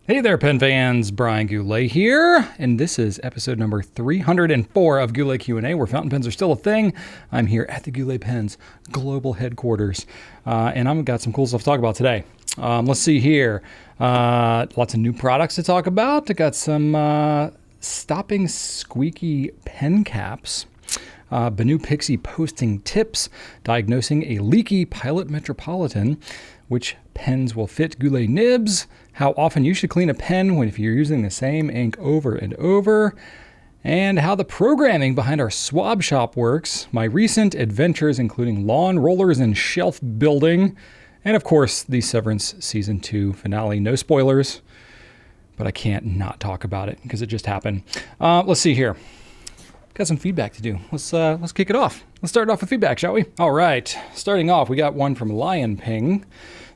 Hey there, pen fans. Brian Goulet here, and this is episode number 304 of Goulet Q&A, where fountain pens are still a thing. I'm here at the Goulet Pens global headquarters, and I've got some cool stuff to talk about today. Let's see here. Lots of new products to talk about. I got some stopping squeaky pen caps. BENU Pixie posting tips, diagnosing a leaky Pilot Metropolitan, which pens will fit Goulet nibs, how often you should clean a pen if you're using the same ink over and over, and how the programming behind our Swab Shop works, my recent adventures including lawn rollers and shelf building, and of course the Severance Season 2 finale. No spoilers, but I can't not talk about it because it just happened. Let's see here. Got some feedback to do. Let's kick it off. Let's start off with feedback, shall we? All right. Starting off, we got one from Lion Ping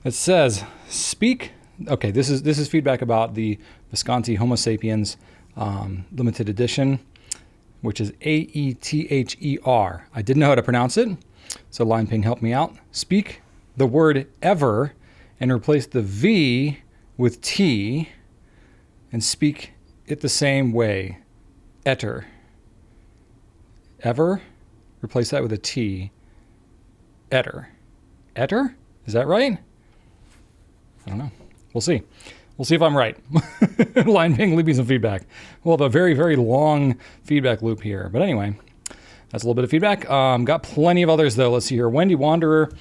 that says, Okay, this is feedback about the Visconti Homo Sapiens limited edition, which is AETHER. I didn't know how to pronounce it, so Lion Ping helped me out. Speak the word ever and replace the V with T and speak it the same way. Etter. Ever? Replace that with a T. Etter. Etter? Is that right? I don't know. We'll see. We'll see if I'm right. Lion Ping, leave me some feedback. We'll have a very, very long feedback loop here. But anyway, that's a little bit of feedback. Got plenty of others, though. Let's see here. Wendy Wanderer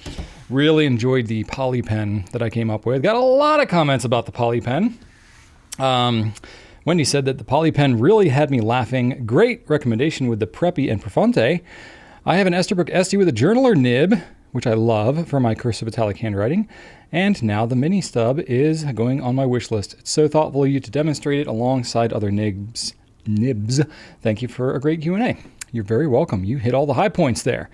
really enjoyed the poly pen that I came up with. Got a lot of comments about the poly pen. Wendy said that the poly pen really had me laughing. Great recommendation with the Preppy and Profante. I have an Esterbrook Esty with a journaler nib, which I love for my cursive italic handwriting. And now the mini stub is going on my wish list. It's so thoughtful of you to demonstrate it alongside other nibs. Thank you for a great Q&A. You're very welcome. You hit all the high points there.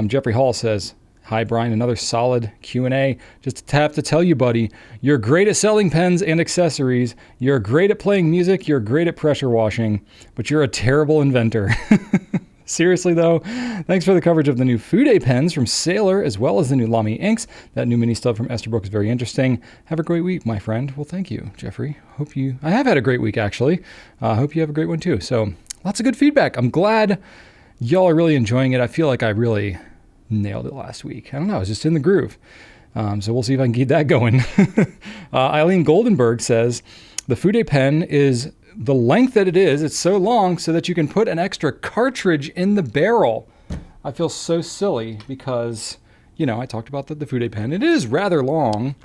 Jeffrey Hall says, hi, Brian, another solid Q&A. Just have to tell you, buddy, you're great at selling pens and accessories. You're great at playing music. You're great at pressure washing, but you're a terrible inventor. Seriously, though, thanks for the coverage of the new Fude pens from Sailor, as well as the new Lamy inks. That new mini stub from Esterbrook is very interesting. Have a great week, my friend. Well, thank you, Jeffrey. I have had a great week, actually. Hope you have a great one, too. So lots of good feedback. I'm glad y'all are really enjoying it. I feel like I really nailed it last week. I don't know. I was just in the groove. So we'll see if I can keep that going. Eileen Goldenberg says, the Fude pen is the length that it is. It's so long so that you can put an extra cartridge in the barrel. I feel so silly because, I talked about the Fude pen. It is rather long.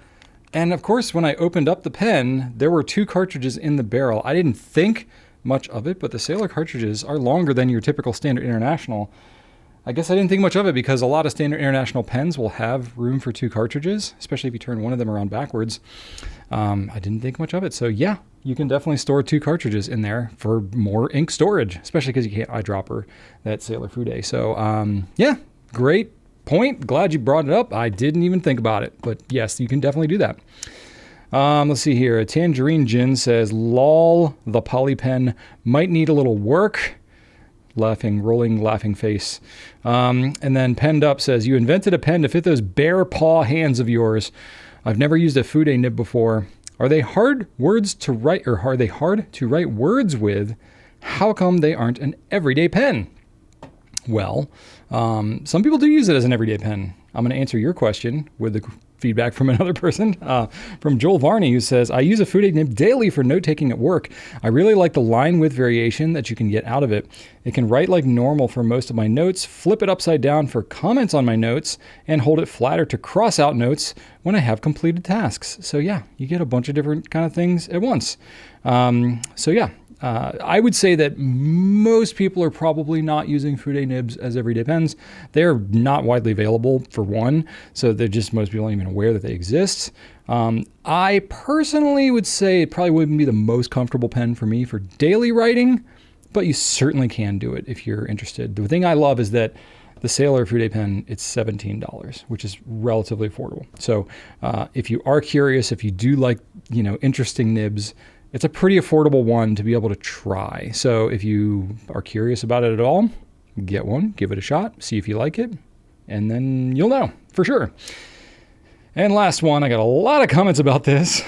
And of course, when I opened up the pen, there were 2 cartridges in the barrel. I didn't think much of it, but the Sailor cartridges are longer than your typical Standard International. I guess I didn't think much of it because a lot of Standard International pens will have room for 2 cartridges, especially if you turn one of them around backwards. I didn't think much of it. So yeah, you can definitely store 2 cartridges in there for more ink storage, especially because you can't eyedropper that Sailor Fude. So yeah, great point. Glad you brought it up. I didn't even think about it, but yes, you can definitely do that. Let's see here. Tangerine Gin says, lol, the poly pen might need a little work. Rolling laughing face. And then Penned Up says, you invented a pen to fit those bare paw hands of yours. I've never used a Fude nib before. Are they hard words to write, or are they hard to write words with? How come they aren't an everyday pen? Well, some people do use it as an everyday pen. I'm going to answer your question with the feedback from another person, from Joel Varney, who says, I use a Fude nib daily for note-taking at work. I really like the line width variation that you can get out of it. It can write like normal for most of my notes, flip it upside down for comments on my notes, and hold it flatter to cross out notes when I have completed tasks. So yeah, you get a bunch of different kind of things at once. So yeah, I would say that most people are probably not using Fude nibs as everyday pens. They're not widely available, for one, so most people aren't even aware that they exist. I personally would say it probably wouldn't be the most comfortable pen for me for daily writing, but you certainly can do it if you're interested. The thing I love is that the Sailor Fude pen, it's $17, which is relatively affordable. So if you are curious, if you do like, interesting nibs, it's a pretty affordable one to be able to try. So if you are curious about it at all, get one, give it a shot, see if you like it, and then you'll know for sure. And last one, I got a lot of comments about this.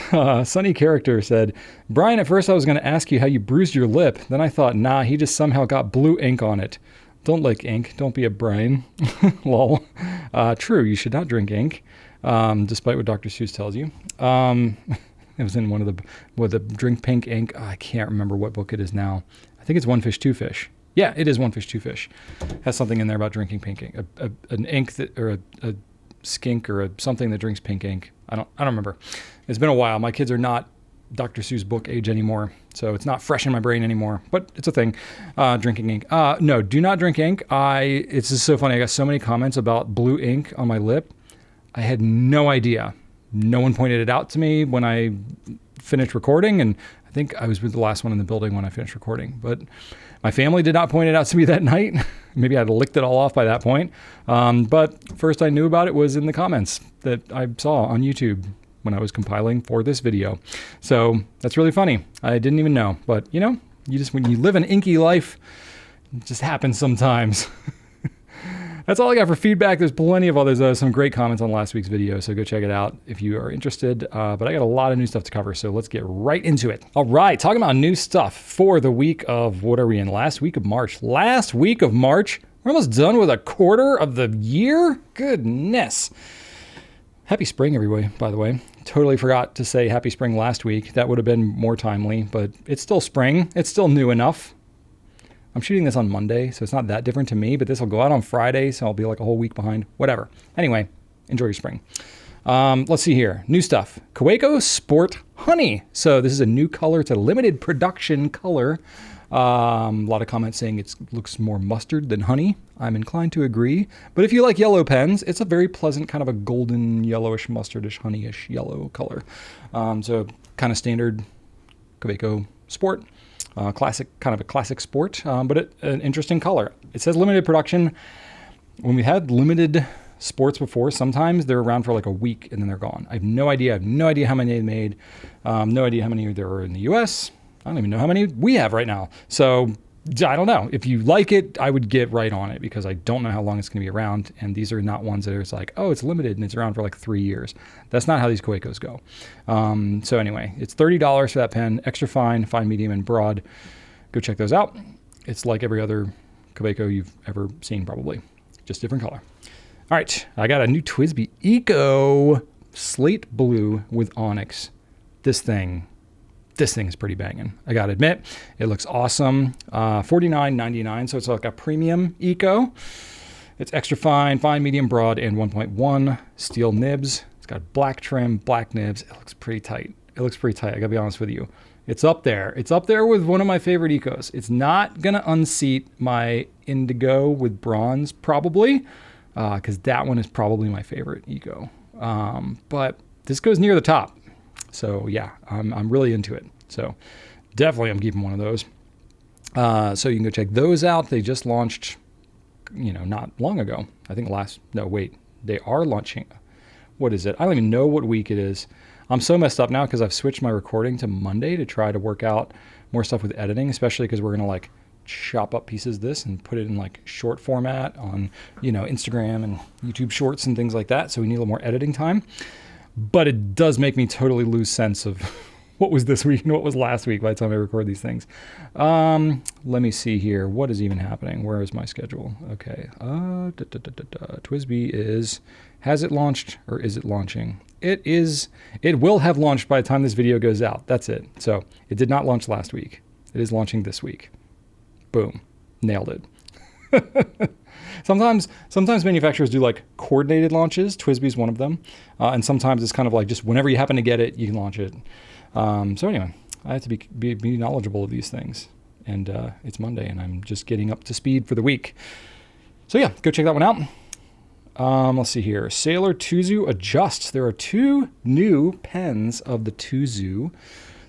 Sunny Character said, Brian, at first I was going to ask you how you bruised your lip. Then I thought, nah, he just somehow got blue ink on it. Don't lick ink. Don't be a Brian. Lol. True, you should not drink ink, despite what Dr. Seuss tells you. It was in one of the Drink Pink ink. Oh, I can't remember what book it is now. I think it's One Fish, Two Fish. Yeah, it is One Fish, Two Fish. Has something in there about drinking pink ink. An ink that, or a skink or something that drinks pink ink. I don't remember. It's been a while. My kids are not Dr. Seuss book age anymore, so it's not fresh in my brain anymore, but it's a thing. Drinking ink. No, do not drink ink. It's just so funny. I got so many comments about blue ink on my lip. I had no idea. No one pointed it out to me when I finished recording, and I think I was the last one in the building when I finished recording, but my family did not point it out to me that night. Maybe I'd licked it all off by that point. But first I knew about it was in the comments that I saw on YouTube when I was compiling for this video. So that's really funny. I didn't even know, but you know, when you live an inky life, it just happens sometimes. That's all I got for feedback. There's plenty of others. Some great comments on last week's video, so go check it out if you are interested. But I got a lot of new stuff to cover, so let's get right into it. All right, talking about new stuff for the week of, what are we in? Last week of March. Last week of March? We're almost done with a quarter of the year? Goodness. Happy spring, everybody, by the way. Totally forgot to say happy spring last week. That would have been more timely, but it's still spring. It's still new enough. I'm shooting this on Monday, so it's not that different to me, but this will go out on Friday, so I'll be like a whole week behind. Whatever. Anyway, enjoy your spring. Let's see here. New stuff. Kaweco Sport Honey. So this is a new color. It's a limited production color. A lot of comments saying it looks more mustard than honey. I'm inclined to agree. But if you like yellow pens, it's a very pleasant kind of a golden yellowish, mustardish, honeyish yellow color. So kind of standard Kaweco Sport. Classic, kind of a classic sport, but an interesting color. It says limited production. When we had limited sports before, sometimes they're around for like a week and then they're gone. I have no idea. I have no idea how many they made. No idea how many there are in the US. I don't even know how many we have right now. So I don't know. If you like it, I would get right on it because I don't know how long it's going to be around. And these are not ones that are like, oh, it's limited and it's around for like 3 years. That's not how these Kawecos go. So anyway, it's $30 for that pen. Extra fine, medium, and broad. Go check those out. It's like every other Kaweco you've ever seen probably. Just different color. All right. I got a new TWSBI Eco Slate Blue with Onyx. This thing is pretty banging. I gotta admit, it looks awesome. $49.99, so it's like a premium Eco. It's extra fine, medium, broad, and 1.1 steel nibs. It's got black trim, black nibs. It looks pretty tight. I gotta be honest with you. It's up there. It's up there with one of my favorite Ecos. It's not gonna unseat my Indigo with bronze, probably, because that one is probably my favorite Eco. But this goes near the top. So yeah, I'm really into it. So definitely I'm keeping one of those. So you can go check those out. They just launched, not long ago. I think they are launching. What is it? I don't even know what week it is. I'm so messed up now because I've switched my recording to Monday to try to work out more stuff with editing, especially because we're going to like chop up pieces of this and put it in like short format on, Instagram and YouTube shorts and things like that. So we need a little more editing time. But it does make me totally lose sense of what was this week and what was last week by the time I record these things. Let me see here. What is even happening? Where is my schedule? Okay. TWSBI has it launched or is it launching? It will have launched by the time this video goes out. That's it. So it did not launch last week. It is launching this week. Boom. Nailed it. Sometimes manufacturers do like coordinated launches. TWSBI is one of them. And sometimes it's kind of like just whenever you happen to get it, you can launch it. So anyway, I have to be knowledgeable of these things. And it's Monday and I'm just getting up to speed for the week. So yeah, go check that one out. Let's see here. Sailor Tuzu Adjust. There are 2 new pens of the Tuzu.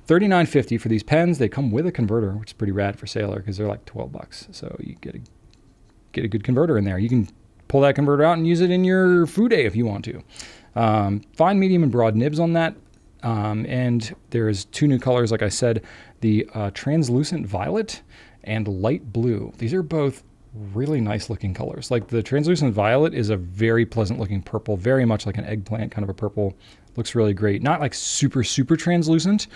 $39.50 for these pens. They come with a converter, which is pretty rad for Sailor because they're like $12. So you get a good converter in there. You can pull that converter out and use it in your Fude if you want to. Fine, medium, and broad nibs on that. And there's 2 new colors, like I said, the translucent violet and light blue. These are both really nice looking colors. Like the translucent violet is a very pleasant looking purple, very much like an eggplant kind of a purple. Looks really great. Not like super, super translucent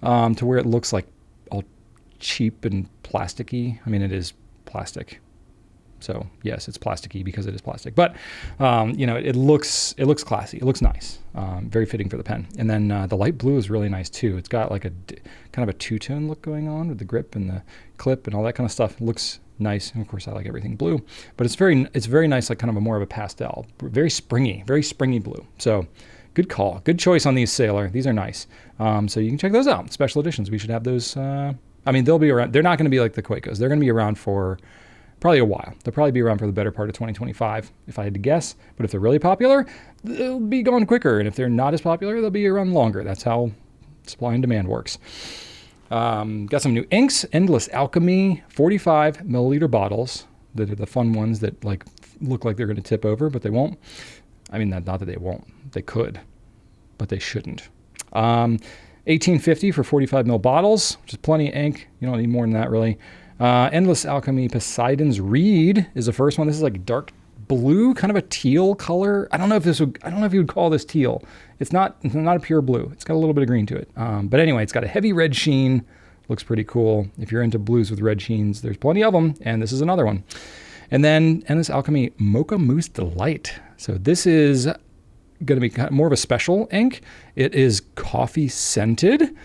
to where it looks like all cheap and plasticky. I mean, it is plastic. So yes, it's plasticky because it is plastic, but you know, it looks classy. It looks nice. Very fitting for the pen. And then the light blue is really nice too. It's got like a kind of a two-tone look going on with the grip and the clip and all that kind of stuff. It looks nice. And of course I like everything blue, but it's very nice, like kind of a more of a pastel, very springy blue. So good call, good choice on these, Sailor. These are nice. So you can check those out. Special editions. We should have those. I mean, they'll be around. They're not going to be like the Quakos. They're going to be around for probably a while. They'll probably be around for the better part of 2025, if I had to guess. But if they're really popular, they'll be gone quicker. And if they're not as popular, they'll be around longer. That's how supply and demand works. Got some new inks. Endless Alchemy 45 milliliter bottles. That are the fun ones that like look like they're going to tip over, but they won't. I mean, not that they won't. They could, but they shouldn't. $18.50 for 45 ml bottles, which is plenty of ink. You don't need more than that, really. Endless Alchemy Poseidon's Reed is the first one. This is like dark blue, kind of a teal color. I don't know if you would call this teal. It's not a pure blue. It's got a little bit of green to it. But anyway, it's got a heavy red sheen. Looks pretty cool. If you're into blues with red sheens, there's plenty of them, and this is another one. And then Endless Alchemy Mocha Mousse Delight. So this is going to be kind of more of a special ink. It is coffee scented,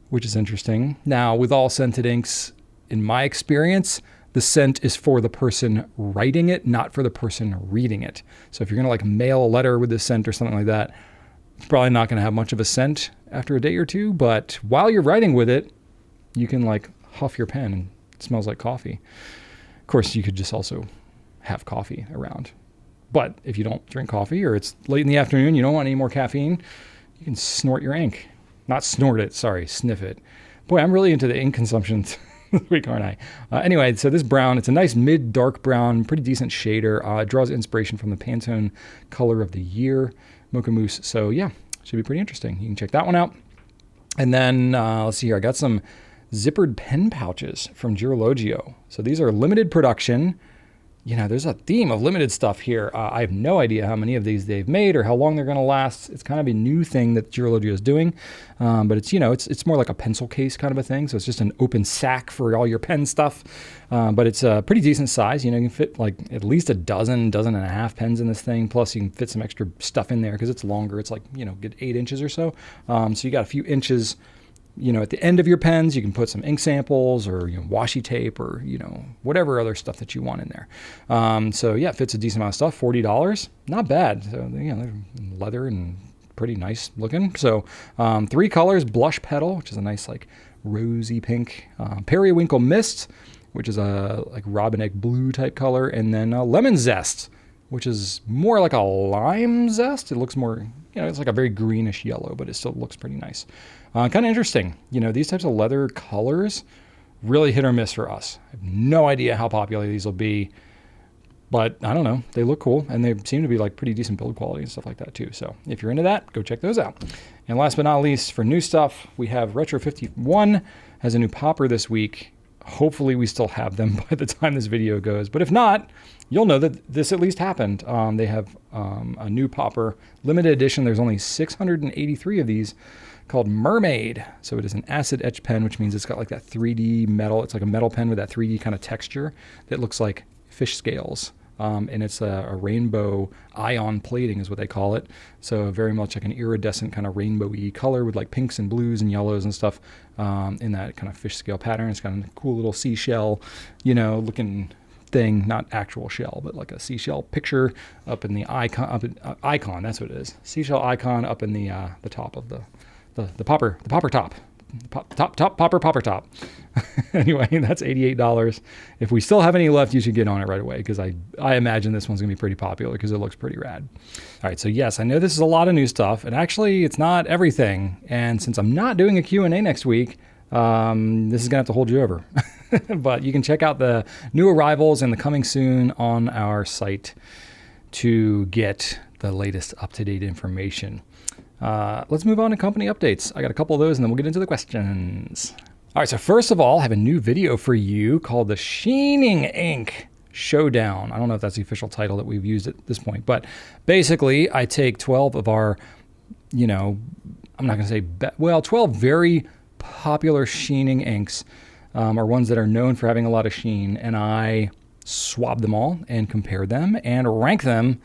which is interesting. Now, with all scented inks, in my experience, the scent is for the person writing it, not for the person reading it. So if you're going to like mail a letter with this scent or something like that, it's probably not going to have much of a scent after a day or two. But while you're writing with it, you can like huff your pen and it smells like coffee. Of course, you could just also have coffee around. But if you don't drink coffee or it's late in the afternoon, you don't want any more caffeine, you can snort your ink. Not snort it, sorry, sniff it. Boy, I'm really into the ink consumption this week, aren't I? Anyway, so this brown, it's a nice mid-dark brown, pretty decent shader. It draws inspiration from the Pantone Color of the Year Mocha Mousse. So yeah, should be pretty interesting. You can check that one out. And then let's see here. I got some zippered pen pouches from Girologio. So these are limited production. You know, there's a theme of limited stuff here. I have no idea how many of these they've made or how long they're going to last. It's kind of a new thing that Girologio is doing, but it's, you know, it's more like a pencil case kind of a thing. So it's just an open sack for all your pen stuff, but it's a pretty decent size. You know, you can fit like at least a dozen and a half pens in this thing. Plus you can fit some extra stuff in there because it's longer. It's like, you know, get 8 inches or so. So you got a few inches. You know, at the end of your pens, you can put some ink samples or, you know, washi tape or, you know, whatever other stuff that you want in there. So yeah, it fits a decent amount of stuff. $40, not bad. So you know, they're leather and pretty nice looking. So 3 colors: Blush Petal, which is a nice like rosy pink, Periwinkle Mist, which is a like robin egg blue type color, and then Lemon Zest, which is more like a lime zest. It looks more, you know, it's like a very greenish yellow, but it still looks pretty nice. Kind of interesting. You know, these types of leather colors, really hit or miss for us. I have no idea how popular these will be, but I don't know. They look cool, and they seem to be like pretty decent build quality and stuff like that too. So if you're into that, go check those out. And last but not least, for new stuff, we have Retro 51 has a new popper this week. Hopefully we still have them by the time this video goes, but if not, you'll know that this at least happened. They have a new popper, limited edition. There's only 683 of these, called Mermaid. So it is an acid etch pen, which means it's got like that 3D metal. It's like a metal pen with that 3D kind of texture that looks like fish scales. And it's a rainbow ion plating is what they call it. So very much like an iridescent kind of rainbowy color with like pinks and blues and yellows and stuff in that kind of fish scale pattern. It's got a cool little seashell, you know, looking thing, not actual shell, but like a seashell picture up in the icon, that's what it is. Seashell icon up in the top of the popper top. Popper top. Anyway, that's $88. If we still have any left, you should get on it right away, because I imagine this one's gonna be pretty popular because it looks pretty rad. All right, so yes, I know this is a lot of new stuff, and actually it's not everything. And since I'm not doing a Q&A next week, this is gonna have to hold you over. But you can check out the new arrivals and the coming soon on our site to get the latest up-to-date information. Let's move on to company updates. I got a couple of those and then we'll get into the questions. All right, so first of all, I have a new video for you called the Sheening Ink Showdown. I don't know if that's the official title that we've used at this point, but basically I take 12 of our, I'm not going to say, 12 very popular sheening inks, are ones that are known for having a lot of sheen, and I swab them all and compare them and rank them.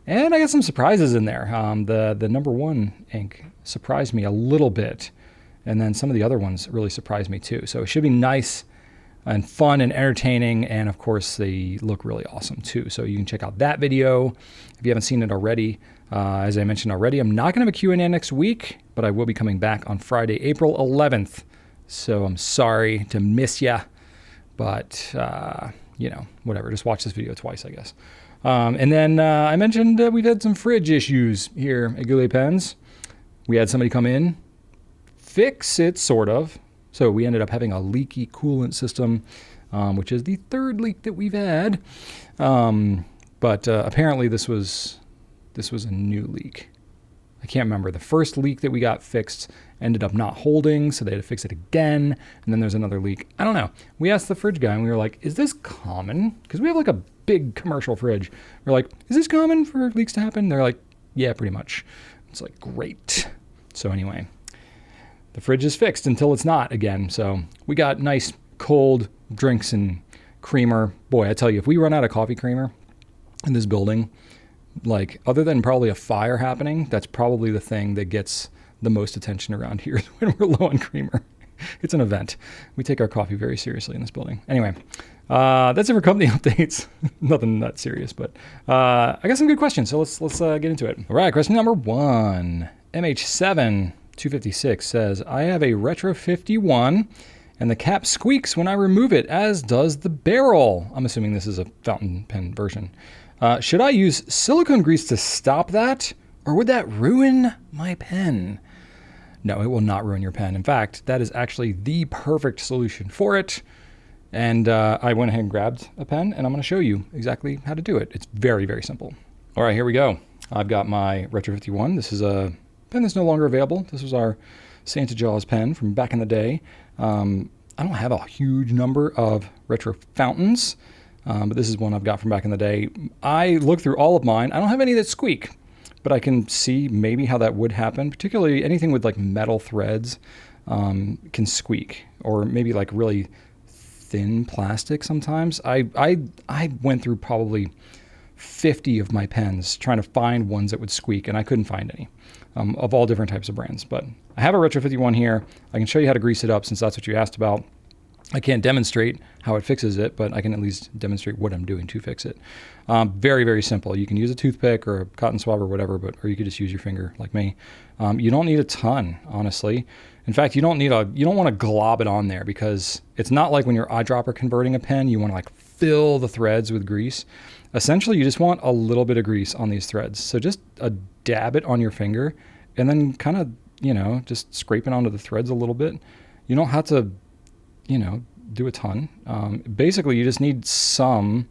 And I got some surprises in there. The number one ink surprised me a little bit, and then some of the other ones really surprised me too. So it should be nice and fun and entertaining, and of course they look really awesome too. So you can check out that video if you haven't seen it already. As I mentioned already, I'm not going to have a Q&A next week, but I will be coming back on Friday, April 11th. So I'm sorry to miss ya, but whatever. Just watch this video twice, I guess. And then I mentioned we've had some fridge issues here at Goulet Pens. We had somebody come in, fix it, sort of. So we ended up having a leaky coolant system, which is the third leak that we've had. But apparently this was a new leak. I can't remember. The first leak that we got fixed ended up not holding, so they had to fix it again. And then there's another leak. I don't know. We asked the fridge guy, and we were like, is this common? Because we have like a big commercial fridge. We're like, is this common for leaks to happen? They're like, yeah, pretty much. It's like, great. So anyway, the fridge is fixed until it's not again. So we got nice cold drinks and creamer. Boy, I tell you, if we run out of coffee creamer in this building, like other than probably a fire happening, that's probably the thing that gets the most attention around here when we're low on creamer. It's an event. We take our coffee very seriously in this building. Anyway, that's it for company updates. Nothing that serious, but I got some good questions, so let's get into it. All right, question number 1. MH7-256 says, I have a Retro 51 and the cap squeaks when I remove it, as does the barrel. I'm assuming this is a fountain pen version. Should I use silicone grease to stop that, or would that ruin my pen? No, it will not ruin your pen. In fact, that is actually the perfect solution for it. And I went ahead and grabbed a pen, and I'm going to show you exactly how to do it. It's very, very simple. All right, here we go. I've got my Retro 51. This is a pen that's no longer available. This was our Santa Jaws pen from back in the day. I don't have a huge number of retro fountains, but this is one I've got from back in the day. I looked through all of mine. I don't have any that squeak, but I can see maybe how that would happen. Particularly anything with like metal threads can squeak, or maybe like really thin plastic sometimes. I went through probably 50 of my pens trying to find ones that would squeak, and I couldn't find any of all different types of brands. But I have a Retro 51 here. I can show you how to grease it up since that's what you asked about. I can't demonstrate how it fixes it, but I can at least demonstrate what I'm doing to fix it. Very, very simple. You can use a toothpick or a cotton swab or whatever, or you could just use your finger like me. You don't need a ton, honestly. In fact, you don't want to glob it on there, because it's not like when you're eyedropper converting a pen, you want to like fill the threads with grease. Essentially, you just want a little bit of grease on these threads. So just dab it on your finger and then kind of, just scrape it onto the threads a little bit. You don't have to, do a ton. Basically, you just need some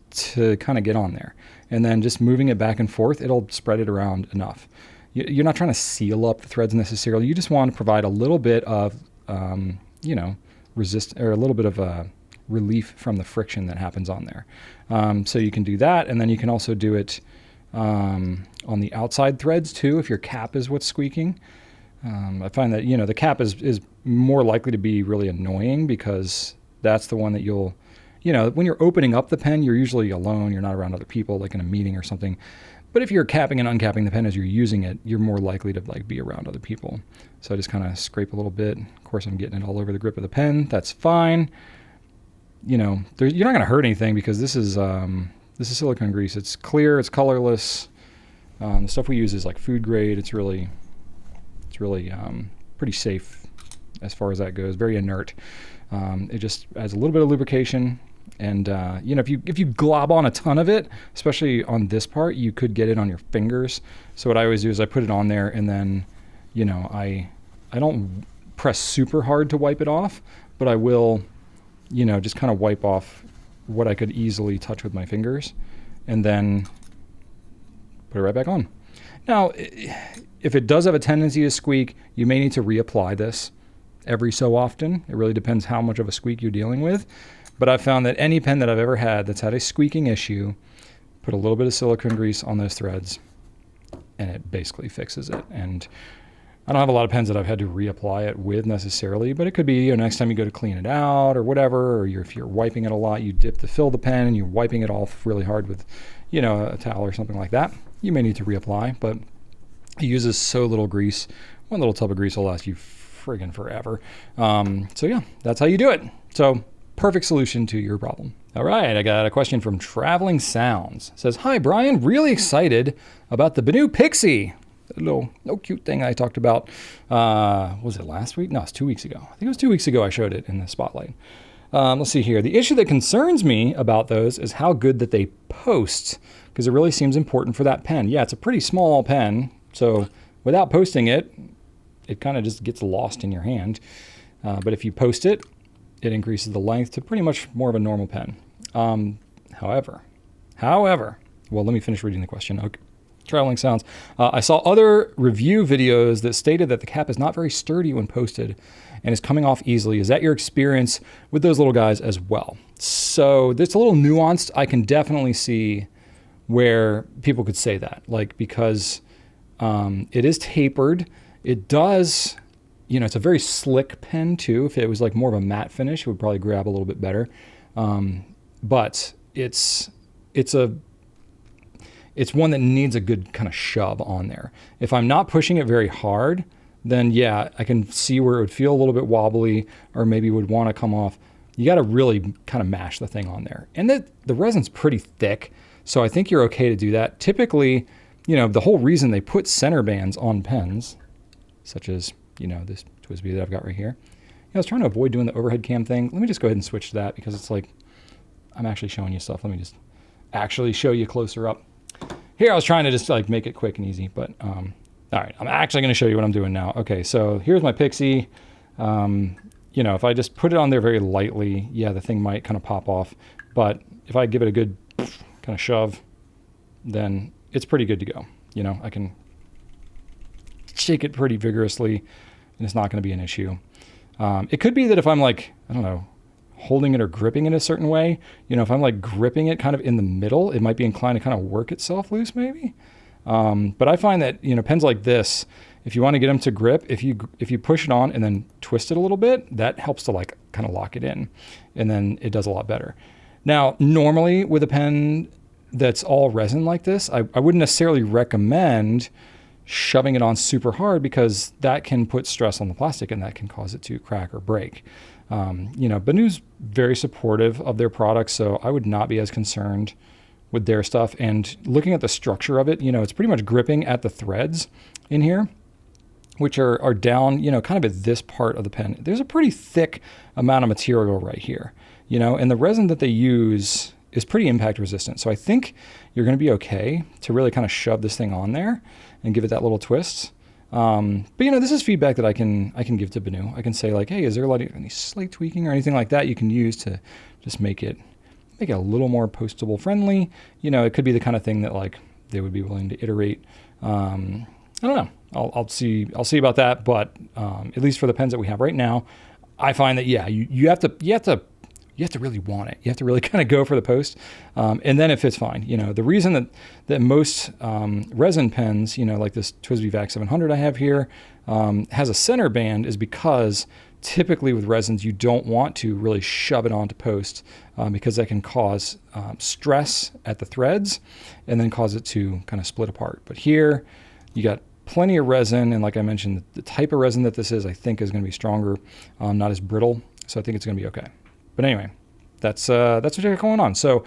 to kind of get on there. And then just moving it back and forth, it'll spread it around enough. You're not trying to seal up the threads necessarily. You just want to provide a little bit of, resist, or a little bit of relief from the friction that happens on there. So you can do that, and then you can also do it on the outside threads too, if your cap is what's squeaking. I find that, the cap is more likely to be really annoying, because that's the one that you'll, when you're opening up the pen, you're usually alone. You're not around other people, like in a meeting or something. But if you're capping and uncapping the pen as you're using it, you're more likely to like be around other people. So I just kind of scrape a little bit. Of course, I'm getting it all over the grip of the pen. That's fine. You're not going to hurt anything, because this is silicone grease. It's clear. It's colorless. The stuff we use is like food grade. It's really pretty safe as far as that goes. Very inert. It just adds a little bit of lubrication. And if you glob on a ton of it, especially on this part, you could get it on your fingers. So what I always do is I put it on there, and then I don't press super hard to wipe it off, but I will just kind of wipe off what I could easily touch with my fingers, and then put it right back on. Now, if it does have a tendency to squeak, you may need to reapply this every so often. It really depends how much of a squeak you're dealing with. But I've found that any pen that I've ever had that's had a squeaking issue, put a little bit of silicone grease on those threads, and it basically fixes it. And I don't have a lot of pens that I've had to reapply it with necessarily, but it could be, next time you go to clean it out or whatever, or if you're wiping it a lot, you dip to fill the pen and you're wiping it off really hard with, a towel or something like that. You may need to reapply, but it uses so little grease. One little tub of grease will last you friggin' forever. So yeah, that's how you do it. So perfect solution to your problem. All right, I got a question from Traveling Sounds. It says, hi, Brian, really excited about the BENU Pixie. The little cute thing I talked about, was it last week? No, it's 2 weeks ago. I think it was 2 weeks ago I showed it in the spotlight. Let's see here. The issue that concerns me about those is how good that they post, because it really seems important for that pen. Yeah, it's a pretty small pen, so without posting it, it kind of just gets lost in your hand. But if you post it, it increases the length to pretty much more of a normal pen. However, well, let me finish reading the question. Okay. Traveling Sounds. I saw other review videos that stated that the cap is not very sturdy when posted and is coming off easily. Is that your experience with those little guys as well? So it's a little nuanced. I can definitely see where people could say that, because it is tapered. It does, it's a very slick pen too. If it was more of a matte finish, it would probably grab a little bit better. But it's one that needs a good kind of shove on there. If I'm not pushing it very hard, then yeah, I can see where it would feel a little bit wobbly or maybe would want to come off. You got to really kind of mash the thing on there. And the resin's pretty thick, so I think you're okay to do that. Typically, the whole reason they put center bands on pens, such as, this TWSBI that I've got right here. I was trying to avoid doing the overhead cam thing. Let me just go ahead and switch to that because it's I'm actually showing you stuff. Let me just actually show you closer up. Here, I was trying to just make it quick and easy, but all right, I'm actually going to show you what I'm doing now. Okay, so here's my Pixie. If I just put it on there very lightly, yeah, the thing might kind of pop off. But if I give it a good kind of shove, then it's pretty good to go. I can shake it pretty vigorously, and it's not going to be an issue. It could be that if I'm I don't know, holding it or gripping it a certain way, if I'm gripping it kind of in the middle, it might be inclined to kind of work itself loose maybe. But I find that, pens like this, if you want to get them to grip, if you push it on and then twist it a little bit, that helps to kind of lock it in, and then it does a lot better. Now, normally with a pen that's all resin like this, I wouldn't necessarily recommend shoving it on super hard because that can put stress on the plastic and that can cause it to crack or break. BENU's very supportive of their products, so I would not be as concerned with their stuff. And looking at the structure of it, it's pretty much gripping at the threads in here, which are down, kind of at this part of the pen. There's a pretty thick amount of material right here, and the resin that they use is pretty impact resistant. So I think you're going to be okay to really kind of shove this thing on there and give it that little twist. But this is feedback that I can give to BENU. I can say hey, is there any slight tweaking or anything like that you can use to just make it a little more postable friendly? It could be the kind of thing that they would be willing to iterate. I don't know. I'll see about that. But at least for the pens that we have right now, I find that you have to really want it. You have to really kind of go for the post, and then it fits fine. The reason that most resin pens, like this TWSBI VAC 700 I have here, has a center band is because typically with resins you don't want to really shove it onto post because that can cause stress at the threads and then cause it to kind of split apart. But here you got plenty of resin, and like I mentioned, the type of resin that this is, I think, is going to be stronger, not as brittle. So I think it's going to be okay. But anyway, that's what you got going on. So,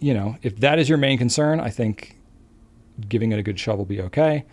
if that is your main concern, I think giving it a good shove will be okay.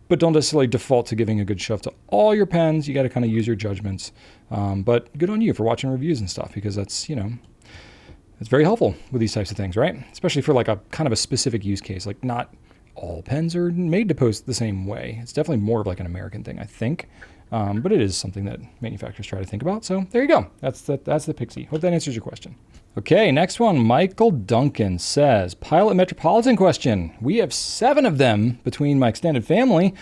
But don't necessarily default to giving a good shove to all your pens. You got to kind of use your judgments. But good on you for watching reviews and stuff, because that's, it's very helpful with these types of things, right? Especially for a kind of a specific use case. Not all pens are made to post the same way. It's definitely more of an American thing, I think. But it is something that manufacturers try to think about. So there you go. That's the Pixie. Hope that answers your question. Okay, next one. Michael Duncan says, Pilot Metropolitan question. We have 7 of them between my extended family.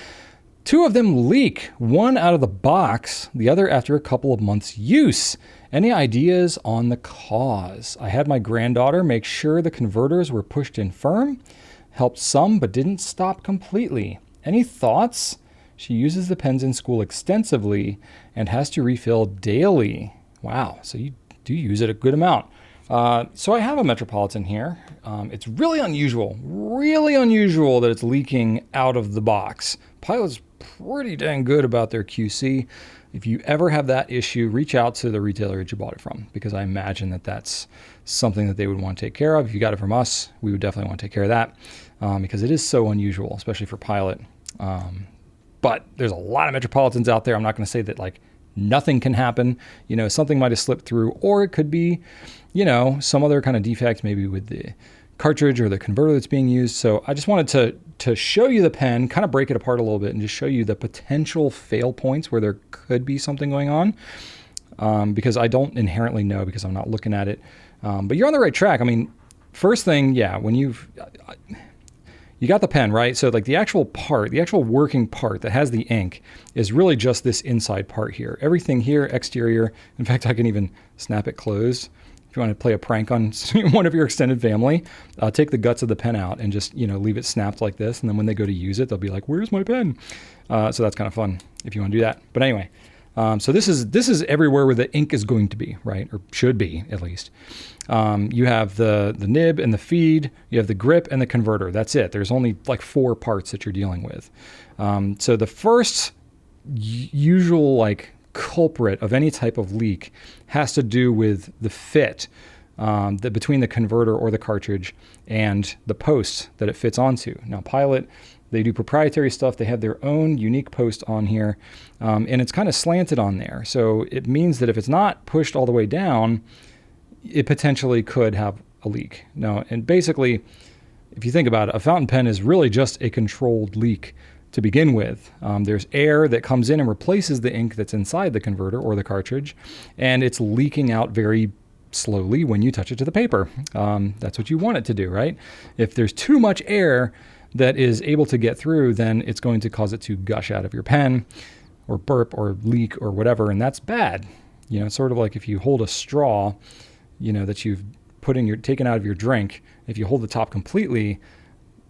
2 of them leak, one out of the box, the other after a couple of months' use. Any ideas on the cause? I had my granddaughter make sure the converters were pushed in firm, helped some, but didn't stop completely. Any thoughts? She uses the pens in school extensively and has to refill daily. Wow, so you do use it a good amount. So I have a Metropolitan here. It's really unusual that it's leaking out of the box. Pilot's pretty dang good about their QC. If you ever have that issue, reach out to the retailer that you bought it from, because I imagine that that's something that they would want to take care of. If you got it from us, we would definitely want to take care of that, because it is so unusual, especially for Pilot. But there's a lot of Metropolitans out there. I'm not going to say that like nothing can happen. Something might have slipped through, or it could be, some other kind of defect, maybe with the cartridge or the converter that's being used. So I just wanted to show you the pen, kind of break it apart a little bit and just show you the potential fail points where there could be something going on, because I don't inherently know because I'm not looking at it. But you're on the right track. I mean, first thing, when you got the pen, right? So like the actual working part that has the ink is really just this inside part here. Everything here, exterior. In fact, I can even snap it closed. If you want to play a prank on one of your extended family, take the guts of the pen out and just, leave it snapped like this. And then when they go to use it, they'll be like, where's my pen? So that's kind of fun if you want to do that. But anyway, so this is everywhere where the ink is going to be, right? Or should be, at least. You have the nib and the feed, you have the grip and the converter. That's it. There's only like 4 parts that you're dealing with. So the first usual like culprit of any type of leak has to do with the fit between the converter or the cartridge and the post that it fits onto. Now Pilot, they do proprietary stuff. They have their own unique post on here, and it's kind of slanted on there. So it means that if it's not pushed all the way down, it potentially could have a leak. Now, and basically, if you think about it, a fountain pen is really just a controlled leak to begin with. There's air that comes in and replaces the ink that's inside the converter or the cartridge, and it's leaking out very slowly when you touch it to the paper. That's what you want it to do, right? If there's too much air that is able to get through, then it's going to cause it to gush out of your pen or burp or leak or whatever, and that's bad. It's sort of like if you hold a straw, that you've taken out of your drink. If you hold the top completely,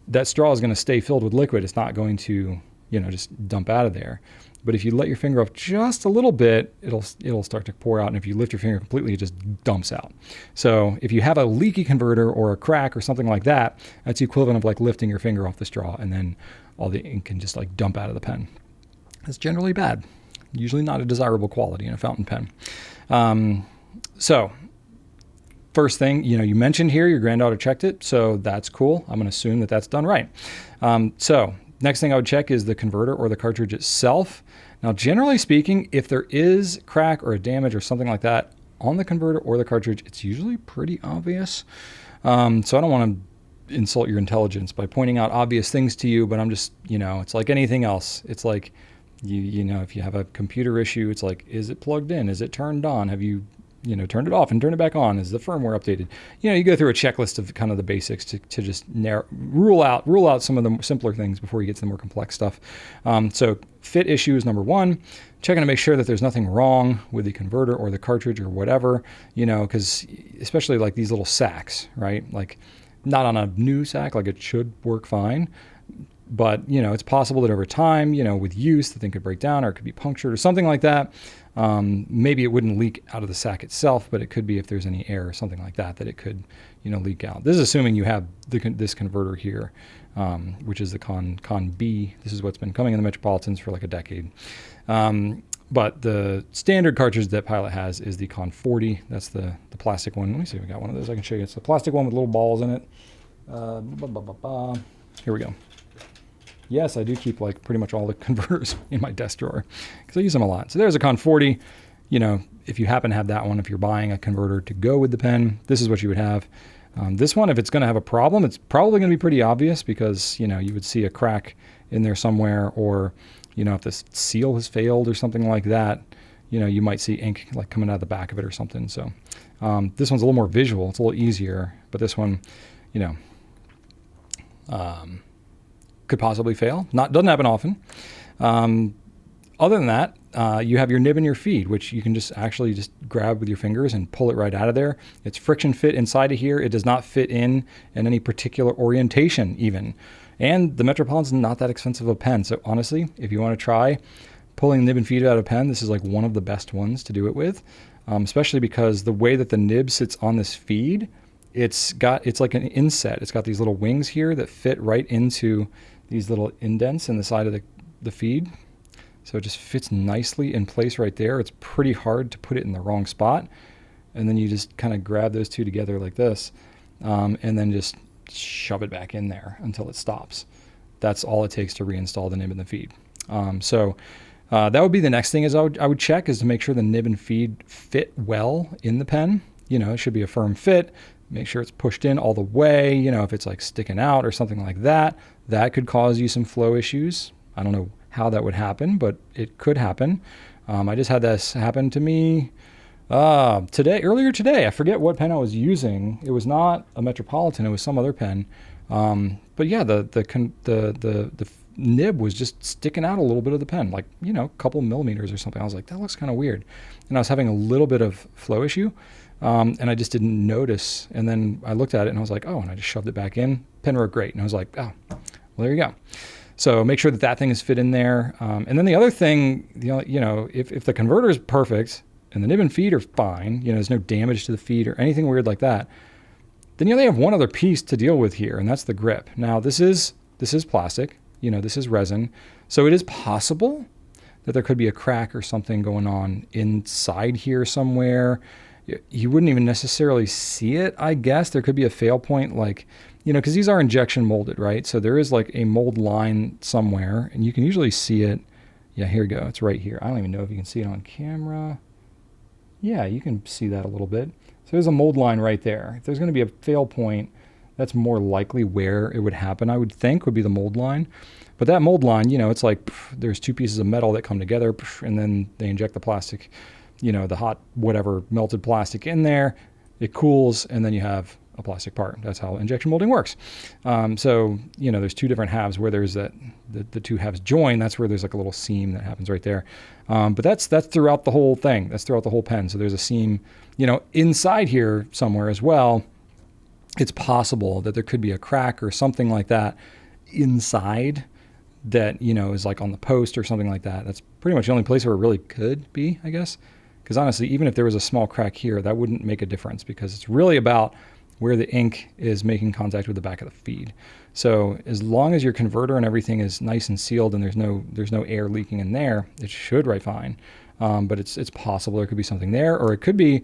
that straw is going to stay filled with liquid. It's not going to, just dump out of there. But if you let your finger off just a little bit, it'll start to pour out. And if you lift your finger completely, it just dumps out. So if you have a leaky converter or a crack or something like that, that's the equivalent of like lifting your finger off the straw, and then all the ink can just like dump out of the pen. That's generally bad. Usually not a desirable quality in a fountain pen. So first thing, you mentioned here your granddaughter checked it, so that's cool. I'm going to assume that that's done right. So next thing I would check is the converter or the cartridge itself. Now, generally speaking, if there is crack or a damage or something like that on the converter or the cartridge, it's usually pretty obvious. So I don't want to insult your intelligence by pointing out obvious things to you, but I'm just, it's like anything else. It's like, if you have a computer issue, it's like, is it plugged in? Is it turned on? Have you turned it off and turned it back on? Is the firmware updated? You go through a checklist of kind of the basics to just rule out some of the simpler things before you get to the more complex stuff. So fit issue is number 1. Checking to make sure that there's nothing wrong with the converter or the cartridge or whatever, because especially like these little sacks, right? Like not on a new sack, like it should work fine. But, it's possible that over time, with use, the thing could break down or it could be punctured or something like that. Maybe it wouldn't leak out of the sack itself, but it could be if there's any air or something like that, that it could, leak out. This is assuming you have this converter here, which is the Con B. This is what's been coming in the Metropolitans for like a decade. But the standard cartridge that Pilot has is the Con 40. That's the plastic one. Let me see if we got one of those. I can show you. It's the plastic one with little balls in it. Here we go. Yes, I do keep like pretty much all the converters in my desk drawer because I use them a lot. So there's a Con 40. If you happen to have that one, if you're buying a converter to go with the pen, this is what you would have. This one, if it's going to have a problem, it's probably going to be pretty obvious because, you would see a crack in there somewhere, or, if the seal has failed or something like that, you might see ink like coming out of the back of it or something. So this one's a little more visual. It's a little easier, but this one, could possibly fail. Doesn't happen often. Other than that, you have your nib and your feed, which you can just actually just grab with your fingers and pull it right out of there. It's friction fit inside of here. It does not fit in any particular orientation even. And the Metropolitan is not that expensive of a pen. So honestly, if you want to try pulling nib and feed out of a pen, this is like one of the best ones to do it with, especially because the way that the nib sits on this feed, it's like an inset. It's got these little wings here that fit right into these little indents in the side of the feed. So it just fits nicely in place right there. It's pretty hard to put it in the wrong spot. And then you just kind of grab those two together like this, and then just shove it back in there until it stops. That's all it takes to reinstall the nib and the feed. That would be the next thing is I would check is to make sure the nib and feed fit well in the pen. It should be a firm fit. Make sure it's pushed in all the way. If it's like sticking out or something like that, that could cause you some flow issues. I don't know how that would happen, but it could happen. I just had this happen to me earlier today. I forget what pen I was using. It was not a Metropolitan. It was some other pen. But yeah, the nib was just sticking out a little bit of the pen, like, a couple millimeters or something. I was like, that looks kind of weird. And I was having a little bit of flow issue. And I just didn't notice. And then I looked at it and I was like, oh, and I just shoved it back in. Pen wrote great. And I was like, oh, well, there you go. So make sure that thing is fit in there. And then the other thing, if the converter is perfect and the nib and feed are fine, there's no damage to the feed or anything weird like that, then you only have one other piece to deal with here, and that's the grip. Now this is plastic, this is resin. So it is possible that there could be a crack or something going on inside here somewhere. You wouldn't even necessarily see it, I guess. There could be a fail point, like, because these are injection molded, right? So there is like a mold line somewhere, and you can usually see it. Yeah, here we go. It's right here. I don't even know if you can see it on camera. Yeah, you can see that a little bit. So there's a mold line right there. If there's going to be a fail point, that's more likely where it would happen, I would think, would be the mold line. But that mold line, it's like there's two pieces of metal that come together, and then they inject the plastic, the hot whatever melted plastic in there. It cools, and then you have a plastic part. That's how injection molding works. So there's two different halves where there's the two halves join. That's where there's like a little seam that happens right there. But that's throughout the whole thing. That's throughout the whole pen. So there's a seam, inside here somewhere as well. It's possible that there could be a crack or something like that inside that, is like on the post or something like that. That's pretty much the only place where it really could be, I guess. Because honestly, even if there was a small crack here, that wouldn't make a difference because it's really about where the ink is making contact with the back of the feed. So as long as your converter and everything is nice and sealed and there's no air leaking in there, it should write fine. But it's possible there could be something there, or it could be,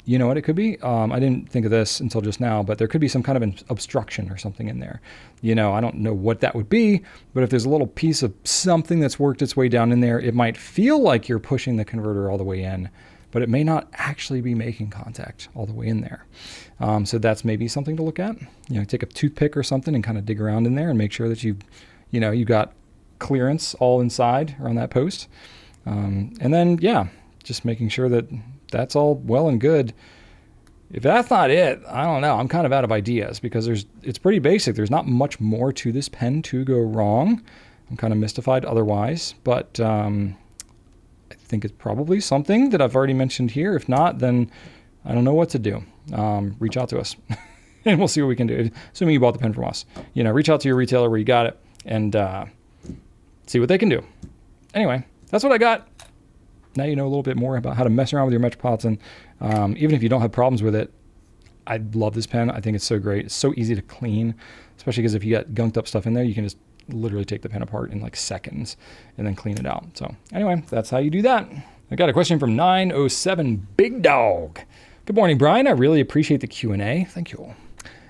what it could be? I didn't think of this until just now, but there could be some kind of an obstruction or something in there. I don't know what that would be, but if there's a little piece of something that's worked its way down in there, it might feel like you're pushing the converter all the way in, but it may not actually be making contact all the way in there. So that's maybe something to look at. Take a toothpick or something and kind of dig around in there and make sure that you got clearance all inside around that post. And then, just making sure that that's all well and good. If that's not it, I don't know. I'm kind of out of ideas because it's pretty basic. There's not much more to this pen to go wrong. I'm kind of mystified otherwise, but I think it's probably something that I've already mentioned here. If not, then I don't know what to do. Reach out to us and we'll see what we can do. Assuming you bought the pen from us, reach out to your retailer where you got it and see what they can do. Anyway, that's what I got. Now you know a little bit more about how to mess around with your Metropolitan. Even if you don't have problems with it, I love this pen. I think it's so great. It's so easy to clean, especially because if you got gunked up stuff in there, you can just literally take the pen apart in like seconds and then clean it out. So anyway, that's how you do that. I got a question from 907 Big Dog. Good morning, Brian. I really appreciate the Q&A. Thank you.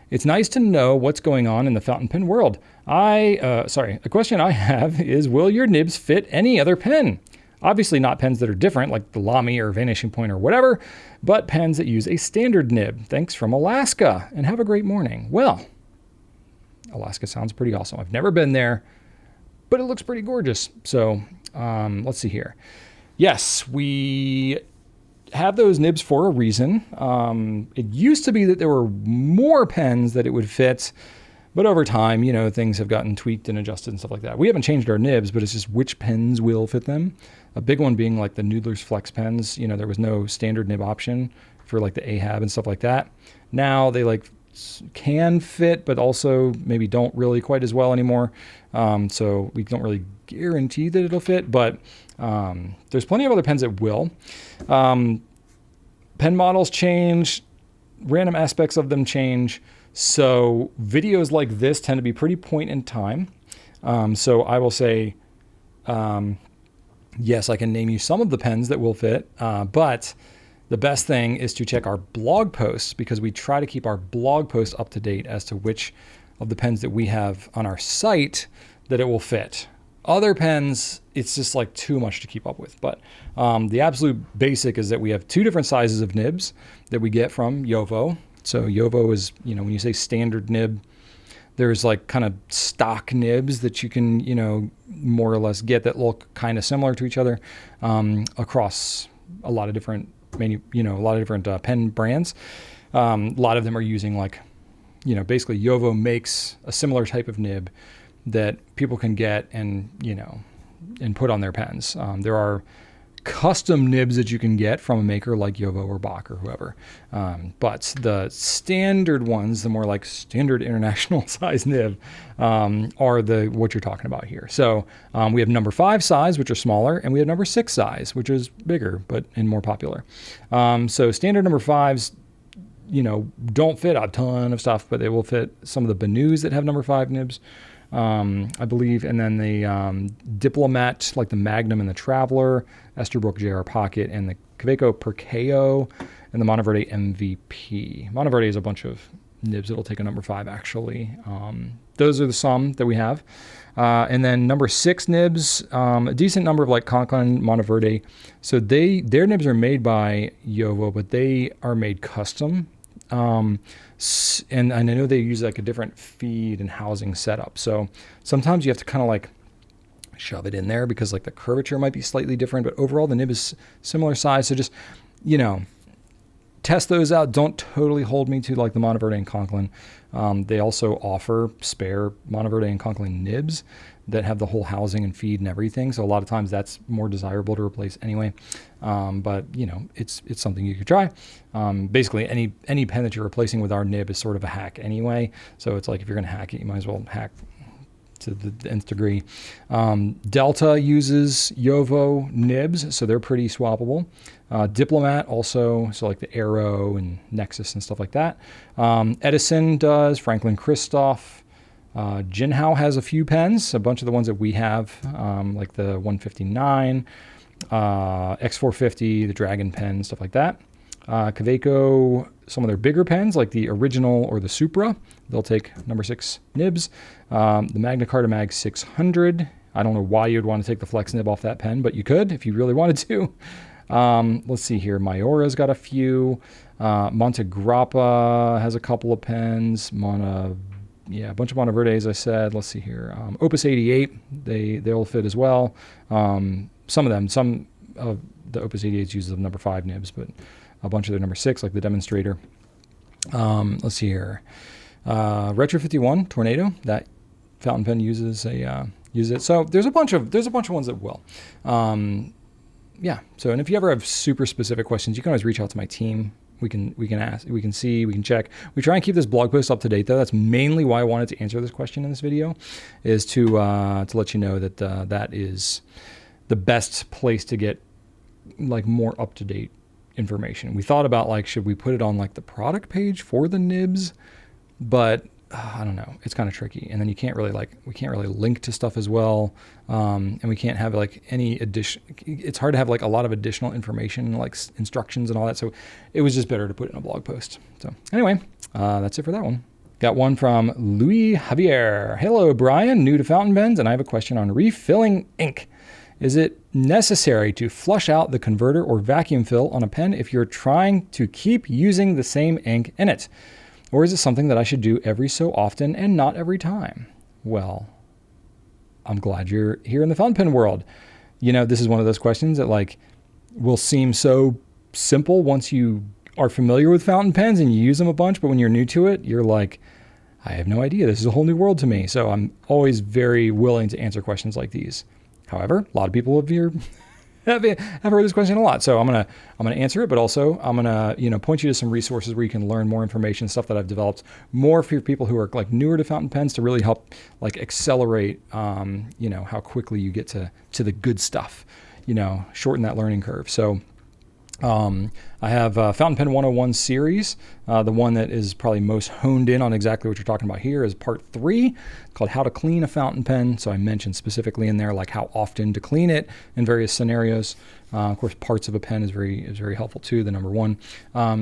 It's nice to know what's going on in the fountain pen world. A question I have is, will your nibs fit any other pen? Obviously not pens that are different, like the Lamy or Vanishing Point or whatever, but pens that use a standard nib. Thanks from Alaska, and have a great morning. Well, Alaska sounds pretty awesome. I've never been there, but it looks pretty gorgeous. So let's see here. Yes, we have those nibs for a reason. It used to be that there were more pens that it would fit, But over time, things have gotten tweaked and adjusted and stuff like that. We haven't changed our nibs, but it's just which pens will fit them. A big one being like the Noodler's Flex pens. There was no standard nib option for like the Ahab and stuff like that. Now they like can fit, but also maybe don't really quite as well anymore. So we don't really guarantee that it'll fit, but there's plenty of other pens that will. Pen models change, random aspects of them change. So videos like this tend to be pretty point in time. So I will say, yes, I can name you some of the pens that will fit, but the best thing is to check our blog posts, because we try to keep our blog posts up to date as to which of the pens that we have on our site that it will fit. Other pens, it's just like too much to keep up with. But the absolute basic is that we have 2 different sizes of nibs that we get from Yovo. So Yovo is, when you say standard nib, there's like kind of stock nibs that you can, more or less get that look kind of similar to each other across a lot of different pen brands. A lot of them are using like, basically Yovo makes a similar type of nib that people can get and put on their pens. There are custom nibs that you can get from a maker like Yovo or Bach or whoever. But the standard ones, the more like standard international size nib, are what you're talking about here. So we have number 5 size, which are smaller, and we have number 6 size, which is bigger, and more popular. So standard number 5s, don't fit a ton of stuff, but they will fit some of the BENUs that have number 5 nibs. I believe, and then the Diplomat, like the Magnum and the Traveler, Esterbrook JR Pocket, and the Kaweco Perkeo, and the Monteverde MVP. Monteverde is a bunch of nibs that'll take a number 5, actually. Those are the some that we have. And then number 6 nibs, a decent number of like Conklin, Monteverde. So their nibs are made by Yovo, but they are made custom. And I know they use like a different feed and housing setup. So sometimes you have to kind of like shove it in there because like the curvature might be slightly different, but overall the nib is similar size. So just, test those out. Don't totally hold me to like the Monteverde and Conklin. They also offer spare Monteverde and Conklin nibs that have the whole housing and feed and everything. So a lot of times that's more desirable to replace anyway. But it's something you could try. Basically any pen that you're replacing with our nib is sort of a hack anyway. So it's like, if you're going to hack it, you might as well hack to the nth degree. Delta uses Yovo nibs, so they're pretty swappable. Diplomat also, so like the Aero and Nexus and stuff like that. Edison does, Franklin Christoph. Jinhao has a few pens, a bunch of the ones that we have, like the 159, X450, the Dragon pen, stuff like that. Kaweco, some of their bigger pens, like the Original or the Supra, they'll take number 6 nibs. The Magna Carta Mag 600, I don't know why you'd want to take the flex nib off that pen, but you could if you really wanted to. Let's see here. Mayora's got a few. Montegrappa has a couple of pens. A bunch of Monteverdes, I said. Let's see here. Opus 88, they'll fit as well. Some of the Opus 88s uses the number 5 nibs, but a bunch of their number 6, like the Demonstrator. Let's see here. Retro 51 Tornado, that fountain pen uses it. So there's a bunch of ones that will. So, and if you ever have super specific questions, you can always reach out to my team. We can ask, we can see, we can check. We try and keep this blog post up to date, though. That's mainly why I wanted to answer this question in this video, is to let you know that that is the best place to get like more up to date information. We thought about like, should we put it on like the product page for the nibs, but I don't know. It's kind of tricky, and then we can't really link to stuff as well, and we can't have like any addition. It's hard to have like a lot of additional information, like instructions and all that. So it was just better to put it in a blog post. So anyway, that's it for that one. Got one from Louis Javier. Hello, Brian. New to fountain pens, and I have a question on refilling ink. Is it necessary to flush out the converter or vacuum fill on a pen if you're trying to keep using the same ink in it? Or is it something that I should do every so often and not every time? Well, I'm glad you're here in the fountain pen world. This is one of those questions that like will seem so simple once you are familiar with fountain pens and you use them a bunch, but when you're new to it, you're like, I have no idea. This is a whole new world to me. So I'm always very willing to answer questions like these. However, a lot of people have heard this question a lot. So I'm gonna answer it, but also I'm gonna point you to some resources where you can learn more information, stuff that I've developed more for people who are like newer to fountain pens to really help like accelerate how quickly you get to the good stuff, shorten that learning curve. So I have Fountain Pen 101 series. The one that is probably most honed in on exactly what you're talking about here is part 3, called How to Clean a Fountain Pen. So I mentioned specifically in there like how often to clean it in various scenarios. Of course, parts of a pen is very helpful too, the number 1.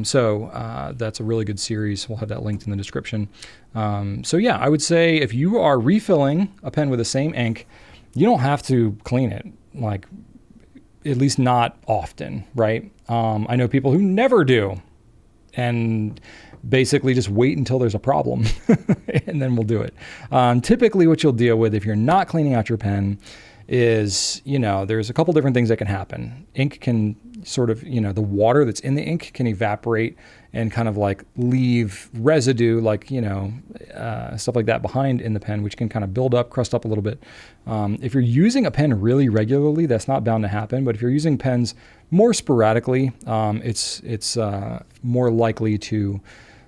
So that's a really good series. We'll have that linked in the description. So yeah, I would say if you are refilling a pen with the same ink, you don't have to clean it, like at least not often, right? I know people who never do and basically just wait until there's a problem and then we'll do it. Typically what you'll deal with if you're not cleaning out your pen is, there's a couple different things that can happen. Ink can sort of, the water that's in the ink can evaporate and kind of like leave residue, like, stuff like that behind in the pen, which can kind of build up, crust up a little bit. If you're using a pen really regularly, that's not bound to happen. But if you're using pens more sporadically, it's more likely to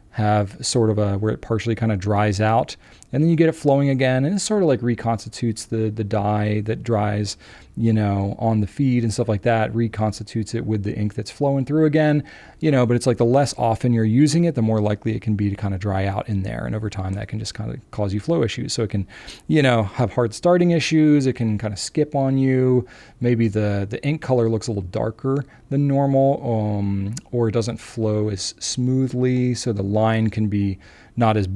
have sort of where it partially kind of dries out and then you get it flowing again, and it sort of like reconstitutes the dye that dries, on the feed and stuff like that, reconstitutes it with the ink that's flowing through again, but it's like the less often you're using it, the more likely it can be to kind of dry out in there. And over time that can just kind of cause you flow issues. So it can, have hard starting issues. It can kind of skip on you. Maybe the ink color looks a little darker than normal, or it doesn't flow as smoothly. So the line can be not as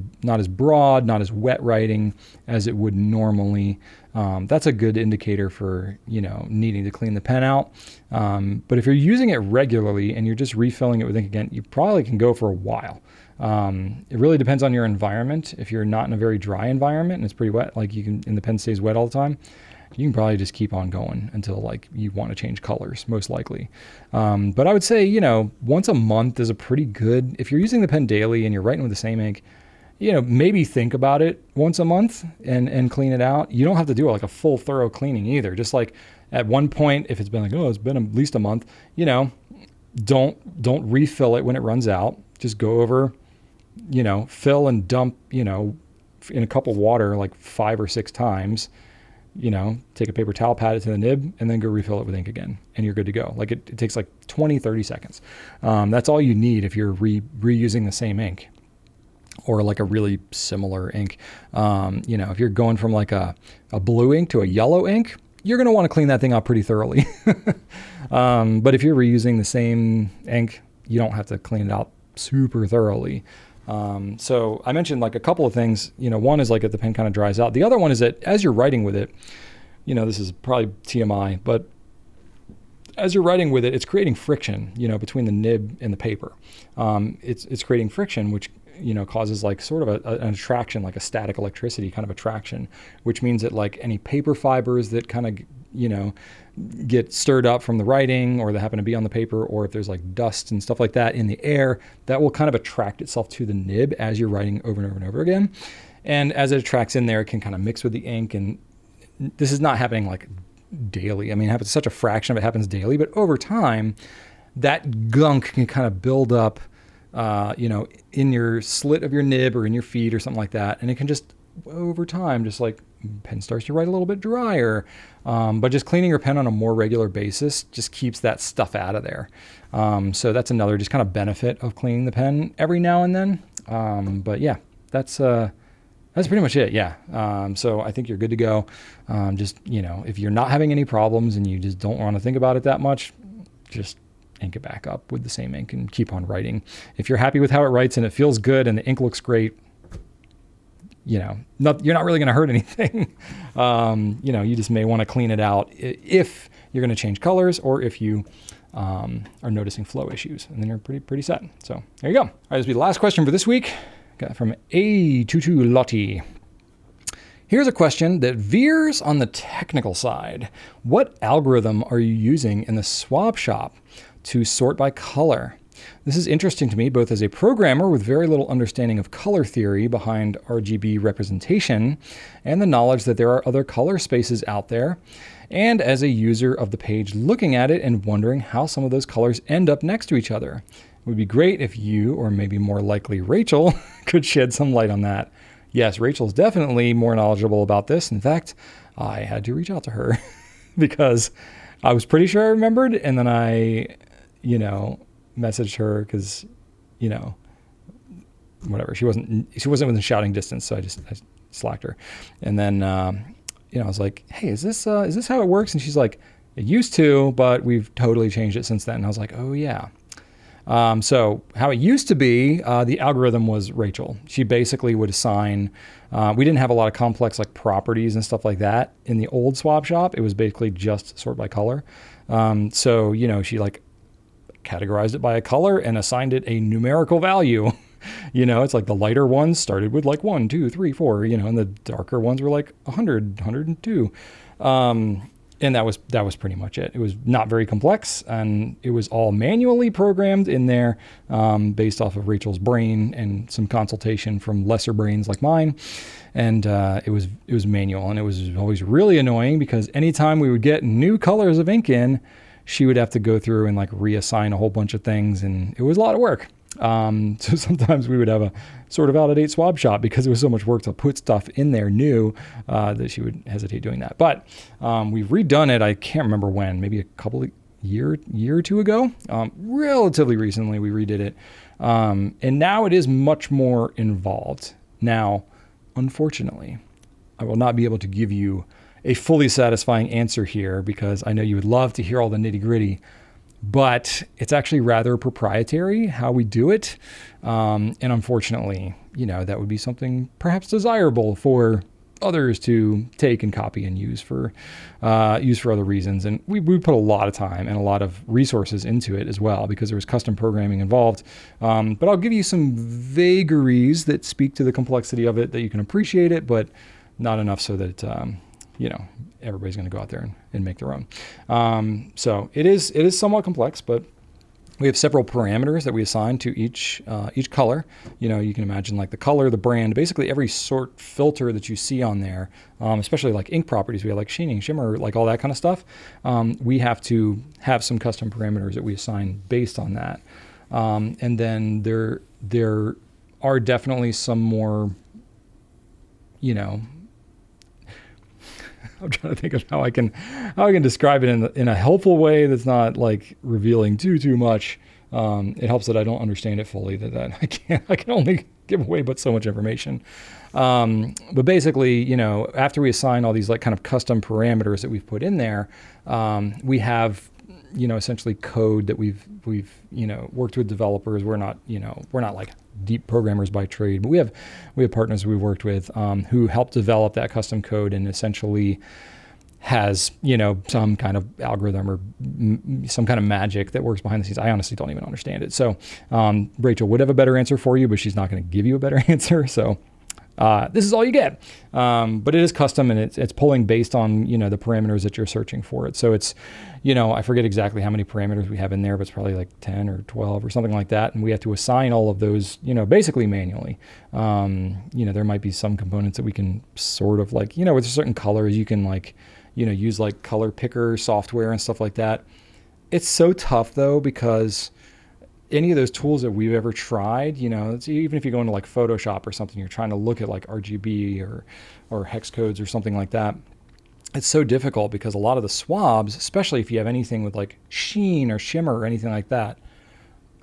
broad, not as wet writing as it would normally. That's a good indicator for, needing to clean the pen out. But if you're using it regularly and you're just refilling it with ink again, you probably can go for a while. It really depends on your environment. If you're not in a very dry environment and it's pretty wet, like and the pen stays wet all the time, you can probably just keep on going until like you want to change colors, most likely. But I would say, once a month is a pretty good, if you're using the pen daily and you're writing with the same ink, maybe think about it once a month and clean it out. You don't have to do like a full thorough cleaning either. Just like at one point, if it's been like, it's been at least a month, don't refill it when it runs out. Just go over, fill and dump, in a cup of water like 5 or 6 times. Take a paper towel, pat it to the nib, and then go refill it with ink again, and you're good to go. Like it takes like 20, 30 seconds. That's all you need if you're reusing the same ink or like a really similar ink. If you're going from like a blue ink to a yellow ink, you're going to want to clean that thing up pretty thoroughly. But if you're reusing the same ink, you don't have to clean it out super thoroughly. So I mentioned like a couple of things, one is like if the pen kind of dries out. The other one is that as you're writing with it, this is probably TMI, but as you're writing with it, it's creating friction, between the nib and the paper. It's creating friction, which, causes like sort of an attraction, like a static electricity kind of attraction, which means that like any paper fibers that kind of, get stirred up from the writing or that happen to be on the paper, or if there's like dust and stuff like that in the air, that will kind of attract itself to the nib as you're writing over and over and over again. And as it attracts in there, it can kind of mix with the ink. And this is not happening like daily. I mean, it happens, such a fraction of it happens daily, but over time, that gunk can kind of build up, in your slit of your nib or in your feed or something like that. And it can just, over time, just like pen starts to write a little bit drier. But just cleaning your pen on a more regular basis just keeps that stuff out of there. So that's another just kind of benefit of cleaning the pen every now and then. But yeah, that's pretty much it. Yeah. So I think you're good to go. If you're not having any problems and you just don't want to think about it that much, just ink it back up with the same ink and keep on writing. If you're happy with how it writes and it feels good and the ink looks great, you're not really going to hurt anything. You just may want to clean it out if you're going to change colors or if you are noticing flow issues, and then you're pretty set. So there you go. All right, this will be the last question for this week. Got from A22 Lottie. Here's a question that veers on the technical side. What algorithm are you using in the Swab Shop to sort by color? This is interesting to me both as a programmer with very little understanding of color theory behind RGB representation and the knowledge that there are other color spaces out there, and as a user of the page looking at it and wondering how some of those colors end up next to each other. It would be great if you, or maybe more likely Rachel, could shed some light on that. Yes, Rachel's definitely more knowledgeable about this. In fact, I had to reach out to her because I was pretty sure I remembered, and then I, messaged her because, whatever. She wasn't within shouting distance, so I slacked her. And then, I was like, hey, is this how it works? And she's like, it used to, but we've totally changed it since then. And I was like, oh yeah. So how it used to be, the algorithm was Rachel. She basically would assign, we didn't have a lot of complex like properties and stuff like that in the old Swab Shop. It was basically just sort by color. So, she like categorized it by a color and assigned it a numerical value. It's like the lighter ones started with like 1, 2, 3, 4, and the darker ones were like 100, 102. And that was pretty much it. It was not very complex, and it was all manually programmed in there, based off of Rachel's brain and some consultation from lesser brains like mine. And it was manual, and it was always really annoying because anytime we would get new colors of ink in, she would have to go through and like reassign a whole bunch of things, and it was a lot of work. So sometimes we would have a sort of out-of-date Swab Shop because it was so much work to put stuff in there new that she would hesitate doing that. But we've redone it. I can't remember when, maybe a couple of year or two ago. Relatively recently, we redid it. And now it is much more involved. Now, unfortunately, I will not be able to give you a fully satisfying answer here because I know you would love to hear all the nitty-gritty. But it's actually rather proprietary how we do it. And unfortunately, that would be something perhaps desirable for others to take and copy and use for other reasons. And we put a lot of time and a lot of resources into it as well because there was custom programming involved. But I'll give you some vagaries that speak to the complexity of it that you can appreciate it, but not enough so that everybody's going to go out there and make their own. So it is somewhat complex, but we have several parameters that we assign to each color. You can imagine like the color, the brand, basically every sort filter that you see on there, especially like ink properties. We have like sheening, shimmer, like all that kind of stuff. We have to have some custom parameters that we assign based on that. And then there are definitely some more, I'm trying to think of how I can describe it in a helpful way that's not like revealing too much. It helps that I don't understand it fully. That I can only give away but so much information. But basically, after we assign all these like kind of custom parameters that we've put in there, we have essentially code that we've worked with developers. We're not like deep programmers by trade, but we have partners we've worked with who help develop that custom code and essentially has some kind of algorithm or some kind of magic that works behind the scenes. I honestly don't even understand it. So Rachel would have a better answer for you, but she's not going to give you a better answer. So this is all you get. But it is custom, and it's pulling based on, the parameters that you're searching for it. So it's, I forget exactly how many parameters we have in there, but it's probably like 10 or 12 or something like that. And we have to assign all of those, basically manually. There might be some components that we can sort of like, with certain colors, you can like, use like color picker software and stuff like that. It's so tough though, because any of those tools that we've ever tried, even if you go into like Photoshop or something, you're trying to look at like RGB or hex codes or something like that. It's so difficult because a lot of the swabs, especially if you have anything with like sheen or shimmer or anything like that,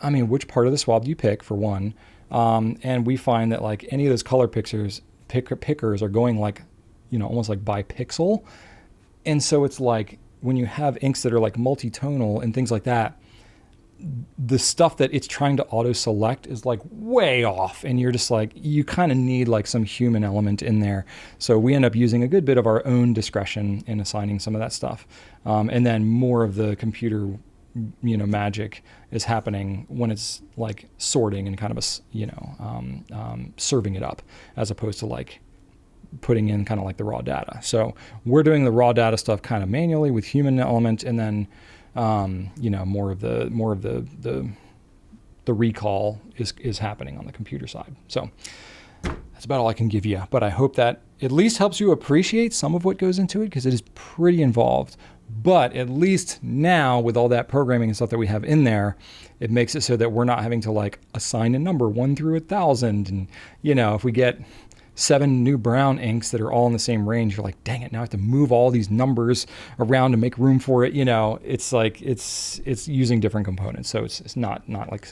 I mean, which part of the swab do you pick for one? And we find that like any of those color pickers are going like, almost like by pixel. And so it's like when you have inks that are like multi-tonal and things like that, the stuff that it's trying to auto select is like way off, and you're just like, you kind of need like some human element in there. So we end up using a good bit of our own discretion in assigning some of that stuff. And then more of the computer, magic is happening when it's like sorting and kind of serving it up, as opposed to like putting in kind of like the raw data. So we're doing the raw data stuff kind of manually with human element, and then more of the the recall is happening on the computer side. So that's about all I can give you, but I hope that at least helps you appreciate some of what goes into it, because it is pretty involved. But at least now, with all that programming and stuff that we have in there, it makes it so that we're not having to like assign a number 1 through 1,000. And, you know, if we get 7 new brown inks that are all in the same range, you're like, dang it, now I have to move all these numbers around to make room for it. You know, it's like, it's using different components. So it's not like,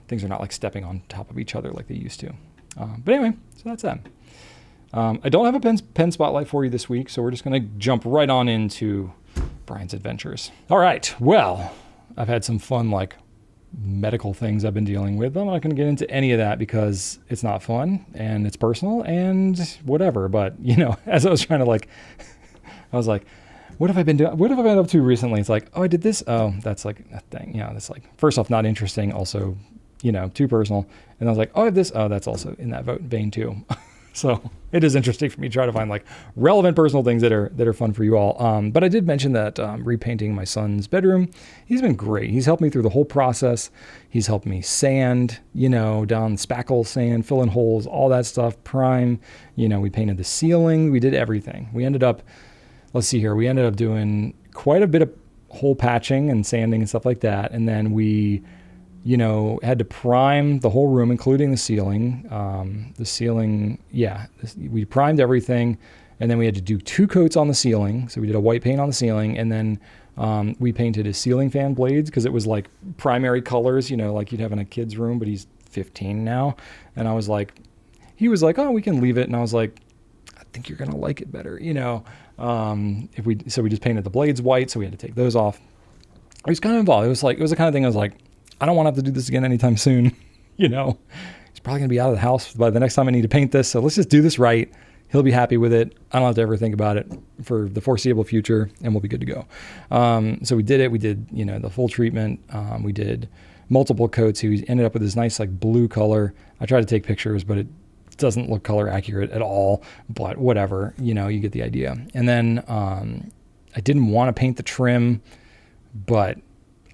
things are not like stepping on top of each other like they used to. But anyway, so that's that. I don't have a pen spotlight for you this week, so we're just going to jump right on into Brian's adventures. All right. Well, I've had some fun, like, medical things I've been dealing with. I'm not going to get into any of that because it's not fun and it's personal and whatever. But, you know, as I was trying to like, I was like, what have I been doing? What have I been up to recently? It's like, oh, I did this. Oh, that's like a thing. You know, that's like, first off, not interesting. Also, you know, too personal. And I was like, oh, I have this. Oh, that's also in that vein too. So it is interesting for me to try to find like relevant personal things that are fun for you all. But I did mention that repainting my son's bedroom, he's been great. He's helped me through the whole process. He's helped me sand, you know, down spackle sand, fill in holes, all that stuff, prime. You know, we painted the ceiling. We did everything. We ended up, let's see here, we ended up doing quite a bit of hole patching and sanding and stuff like that. And then we, you know, had to prime the whole room, including the ceiling. We primed everything, and then we had to do 2 coats on the ceiling. So we did a white paint on the ceiling, and then we painted his ceiling fan blades because it was like primary colors, you know, like you'd have in a kid's room, but he's 15 now. And I was like, he was like, oh, we can leave it. And I was like, I think you're going to like it better, you know. So we just painted the blades white, so we had to take those off. It was kind of involved. It was the kind of thing I was like, I don't want to have to do this again anytime soon. You know, he's probably going to be out of the house by the next time I need to paint this. So let's just do this right. He'll be happy with it. I don't have to ever think about it for the foreseeable future, and we'll be good to go. So we did it. We did, you know, the full treatment. We did multiple coats. He ended up with this nice like blue color. I tried to take pictures, but it doesn't look color accurate at all, but whatever, you know, you get the idea. And then I didn't want to paint the trim, but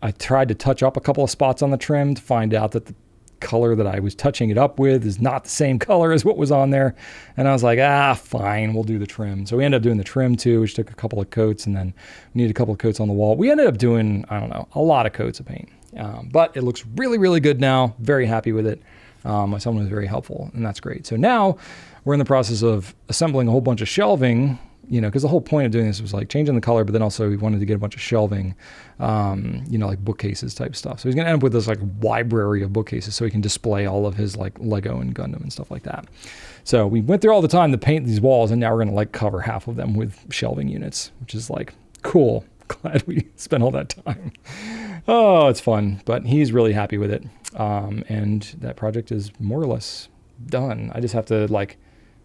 I tried to touch up a couple of spots on the trim to find out that the color that I was touching it up with is not the same color as what was on there. And I was like, fine, we'll do the trim. So we ended up doing the trim too, which took a couple of coats, and then we needed a couple of coats on the wall. We ended up doing, I don't know, a lot of coats of paint. But it looks really, really good now. Very happy with it. My son was very helpful, and that's great. So now we're in the process of assembling a whole bunch of shelving, you know, because the whole point of doing this was like changing the color, but then also we wanted to get a bunch of shelving, you know, like bookcases type stuff. So he's going to end up with this like library of bookcases so he can display all of his like Lego and Gundam and stuff like that. So we went through all the time to paint these walls, and now we're going to like cover half of them with shelving units, which is like cool. Glad we spent all that time. Oh, it's fun, but he's really happy with it. And that project is more or less done. I just have to like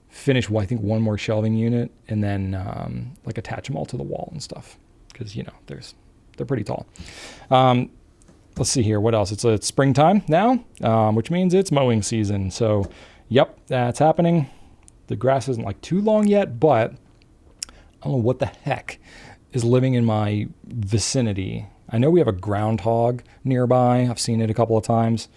finish, I think, one more shelving unit, and then like attach them all to the wall and stuff, because, you know, they're pretty tall. Let's see here. What else? It's springtime now, which means it's mowing season. So, yep, that's happening. The grass isn't like too long yet, but I don't know what the heck is living in my vicinity. I know we have a groundhog nearby. I've seen it a couple of times.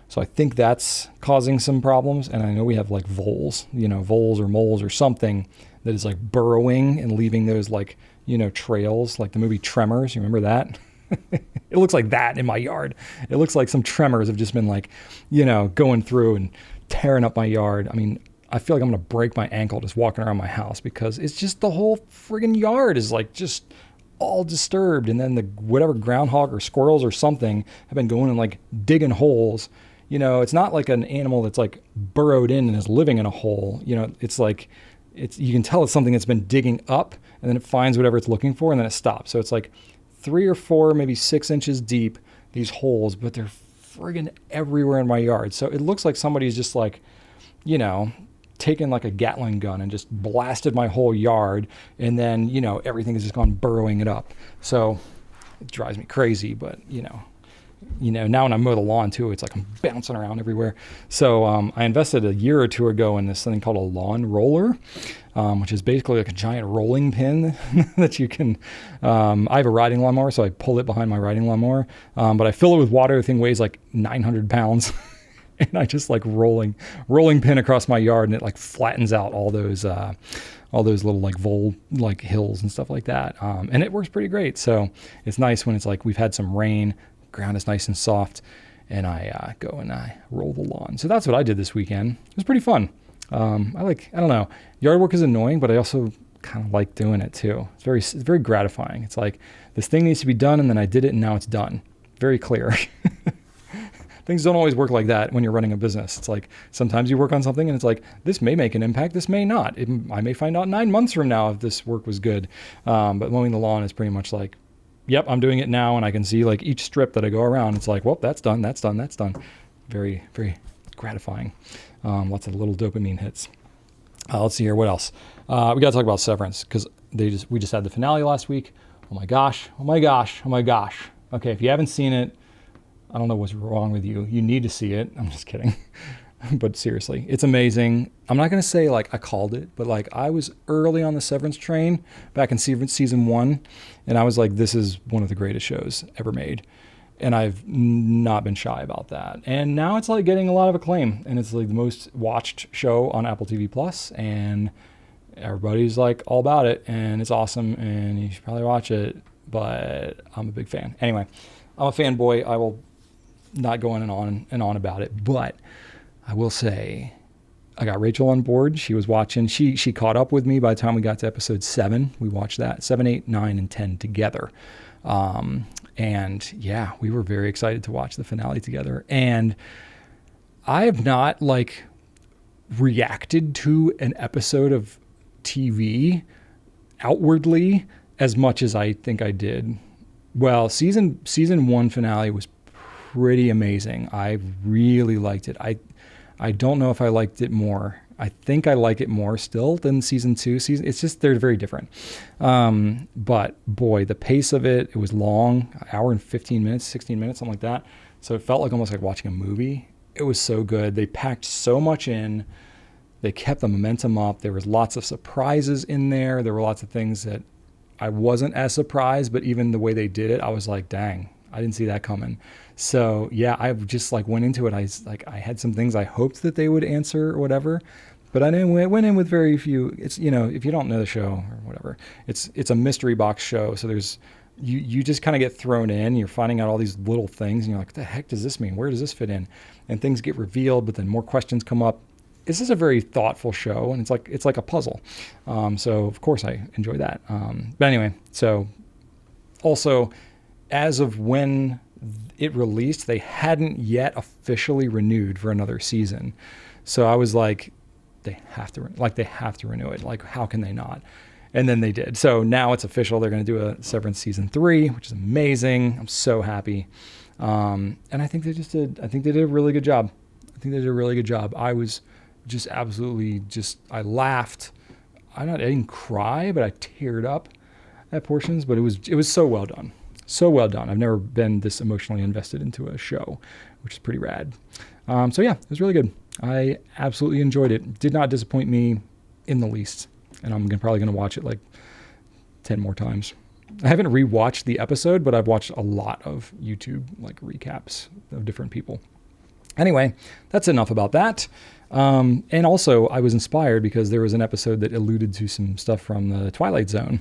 So I think that's causing some problems. And I know we have like voles, you know, voles or moles or something that is like burrowing and leaving those like, you know, trails, like the movie Tremors. You remember that? It looks like that in my yard. It looks like some tremors have just been like, you know, going through and tearing up my yard. I mean, I feel like I'm going to break my ankle just walking around my house, because it's just the whole friggin' yard is like just all disturbed. And then the whatever groundhog or squirrels or something have been going and like digging holes. You know, it's not like an animal that's like burrowed in and is living in a hole. You know, it's like, you can tell it's something that's been digging up, and then it finds whatever it's looking for, and then it stops. So it's like 3 or 4, maybe 6 inches deep, these holes, but they're friggin' everywhere in my yard. So it looks like somebody's just like, you know, taken like a Gatling gun and just blasted my whole yard, and then, you know, everything has just gone burrowing it up. So it drives me crazy, but, you know, now when I mow the lawn too, it's like I'm bouncing around everywhere. So I invested a year or two ago in this thing called a lawn roller, which is basically like a giant rolling pin that you can, I have a riding lawnmower, so I pull it behind my riding lawnmower, but I fill it with water. The thing weighs like 900 pounds. And I just like rolling pin across my yard, and it like flattens out all those little like hills and stuff like that. And it works pretty great. So it's nice when it's like we've had some rain, ground is nice and soft, and I go and I roll the lawn. So that's what I did this weekend. It was pretty fun. I don't know, yard work is annoying, but I also kind of like doing it too. It's very gratifying. It's like this thing needs to be done, and then I did it, and now it's done. Very clear. Things don't always work like that when you're running a business. It's like sometimes you work on something and it's like, this may make an impact, this may not. I may find out 9 months from now if this work was good. But mowing the lawn is pretty much like, yep, I'm doing it now, and I can see like each strip that I go around. It's like, well, that's done, that's done, that's done. Very, very gratifying. Lots of little dopamine hits. Let's see here, what else? We got to talk about Severance, because we just had the finale last week. Oh my gosh. Okay, if you haven't seen it, I don't know what's wrong with you. You need to see it. I'm just kidding. But seriously, it's amazing. I'm not going to say like I called it, but like I was early on the Severance train back in season 1. And I was like, this is one of the greatest shows ever made. And I've not been shy about that. And now it's like getting a lot of acclaim. And it's like the most watched show on Apple TV Plus. And everybody's like all about it. And it's awesome. And you should probably watch it. But I'm a big fan. Anyway, I'm a fanboy. I will not go on and on about it, but I will say I got Rachel on board. She was watching. She caught up with me by the time we got to episode 7. We watched that 7, 8, 9, and 10 together. And yeah, we were very excited to watch the finale together. And I have not like reacted to an episode of TV outwardly as much as I think I did. Well, season 1 finale was pretty amazing. I really liked it. I don't know if I liked it more. I think I like it more still than season 2. It's just, they're very different. But boy, the pace of it, it was long, an hour and 15 minutes, 16 minutes, something like that. So it felt like almost like watching a movie. It was so good. They packed so much in. They kept the momentum up. There was lots of surprises in there. There were lots of things that I wasn't as surprised, but even the way they did it, I was like, dang, I didn't see that coming. So yeah, I just like went into it. I had some things I hoped that they would answer or whatever, but I went in with very few. It's, if you don't know the show or whatever, it's a mystery box show. So there's, you just kind of get thrown in, you're finding out all these little things and you're like, what the heck does this mean? Where does this fit in? And things get revealed, but then more questions come up. This is a very thoughtful show, and it's like a puzzle. So of course I enjoy that. But anyway, so also as of when it released, they hadn't yet officially renewed for another season. So I was like, they have to renew it. Like, how can they not? And then they did. So now it's official. They're going to do a Severance season 3, which is amazing. I'm so happy. And I think they did a really good job. I was just absolutely I laughed. I didn't cry, but I teared up at portions, but it was so well done. So well done. I've never been this emotionally invested into a show, which is pretty rad. So yeah, it was really good. I absolutely enjoyed it. Did not disappoint me in the least. And I'm probably going to watch it like 10 more times. I haven't rewatched the episode, but I've watched a lot of YouTube like recaps of different people. Anyway, that's enough about that. And also I was inspired because there was an episode that alluded to some stuff from the Twilight Zone.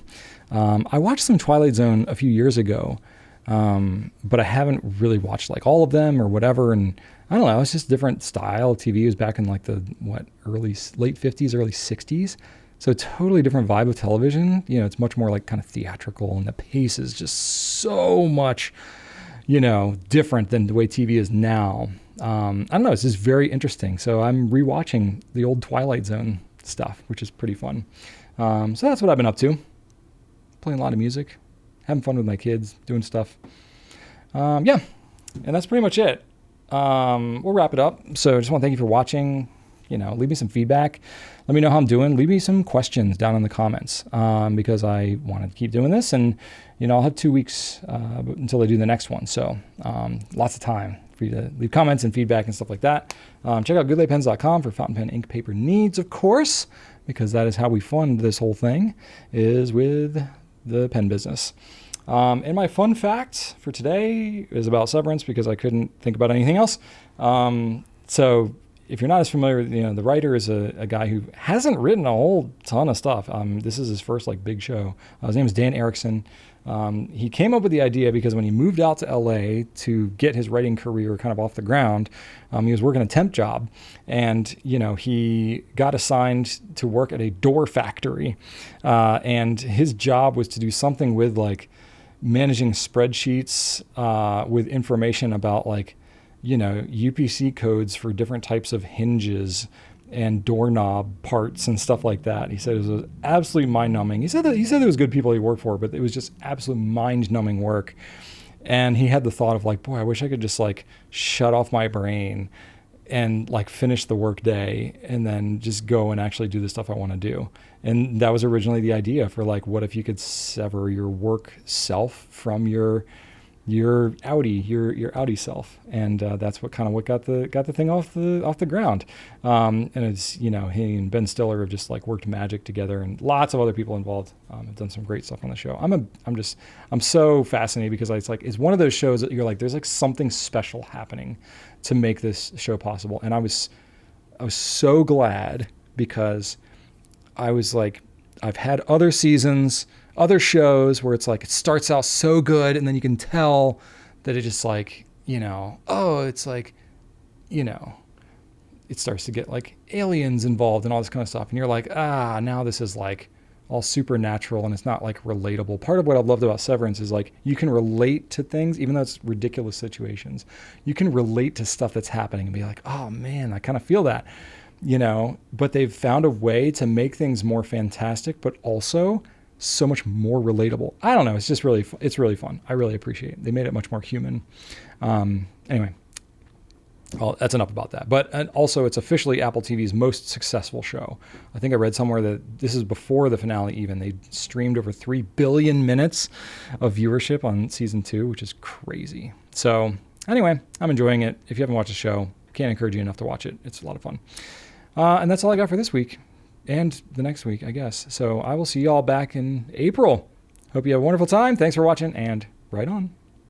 I watched some Twilight Zone a few years ago, but I haven't really watched like all of them or whatever. And I don't know, it's just different style of TV. It was back in like the late 50s, early 60s. So totally different vibe of television. It's much more like kind of theatrical, and the pace is just so much, different than the way TV is now. I don't know. It's just very interesting. So I'm rewatching the old Twilight Zone stuff, which is pretty fun. So that's what I've been up to. Playing a lot of music, having fun with my kids, doing stuff. Yeah, and that's pretty much it. We'll wrap it up. So I just want to thank you for watching. leave me some feedback. Let me know how I'm doing. Leave me some questions down in the comments because I want to keep doing this. And, I'll have 2 weeks until I do the next one. So lots of time for you to leave comments and feedback and stuff like that. Check out gouletpens.com for fountain pen ink paper needs, of course, because that is how we fund this whole thing, is with the pen business. And my fun fact for today is about Severance because I couldn't think about anything else. So if you're not as familiar, the writer is a guy who hasn't written a whole ton of stuff. This is his first big show. His name is Dan Erickson. He came up with the idea because when he moved out to LA to get his writing career kind of off the ground, he was working a temp job, and he got assigned to work at a door factory, and his job was to do something with managing spreadsheets with information about UPC codes for different types of hinges and doorknob parts and stuff like that. He said it was absolutely mind-numbing. He said there was good people he worked for, but it was just absolute mind-numbing work. And he had the thought of boy, I wish I could just shut off my brain and finish the work day and then just go and actually do the stuff I want to do. And that was originally the idea for what if you could sever your work self from your outie self, and that's what got the thing off the ground. And it's he and Ben Stiller have just worked magic together, and lots of other people involved have done some great stuff on the show. I'm so fascinated because it's one of those shows that you're there's something special happening to make this show possible, and I was so glad because I was I've had other seasons, other shows where it's it starts out so good and then you can tell that it just it starts to get aliens involved and all this kind of stuff. And you're now this is all supernatural and it's not relatable. Part of what I've loved about Severance is you can relate to things, even though it's ridiculous situations. You can relate to stuff that's happening and be oh man, I kind of feel that. But they've found a way to make things more fantastic, but also so much more relatable. I don't know. It's just it's really fun. I really appreciate it. They made it much more human. Anyway, well, that's enough about that. But also, it's officially Apple TV's most successful show. I think I read somewhere that this is before the finale even. They streamed over 3 billion minutes of viewership on season 2, which is crazy. So anyway, I'm enjoying it. If you haven't watched the show, can't encourage you enough to watch it. It's a lot of fun. And that's all I got for this week. And the next week, I guess. So I will see you all back in April. Hope you have a wonderful time. Thanks for watching, and right on.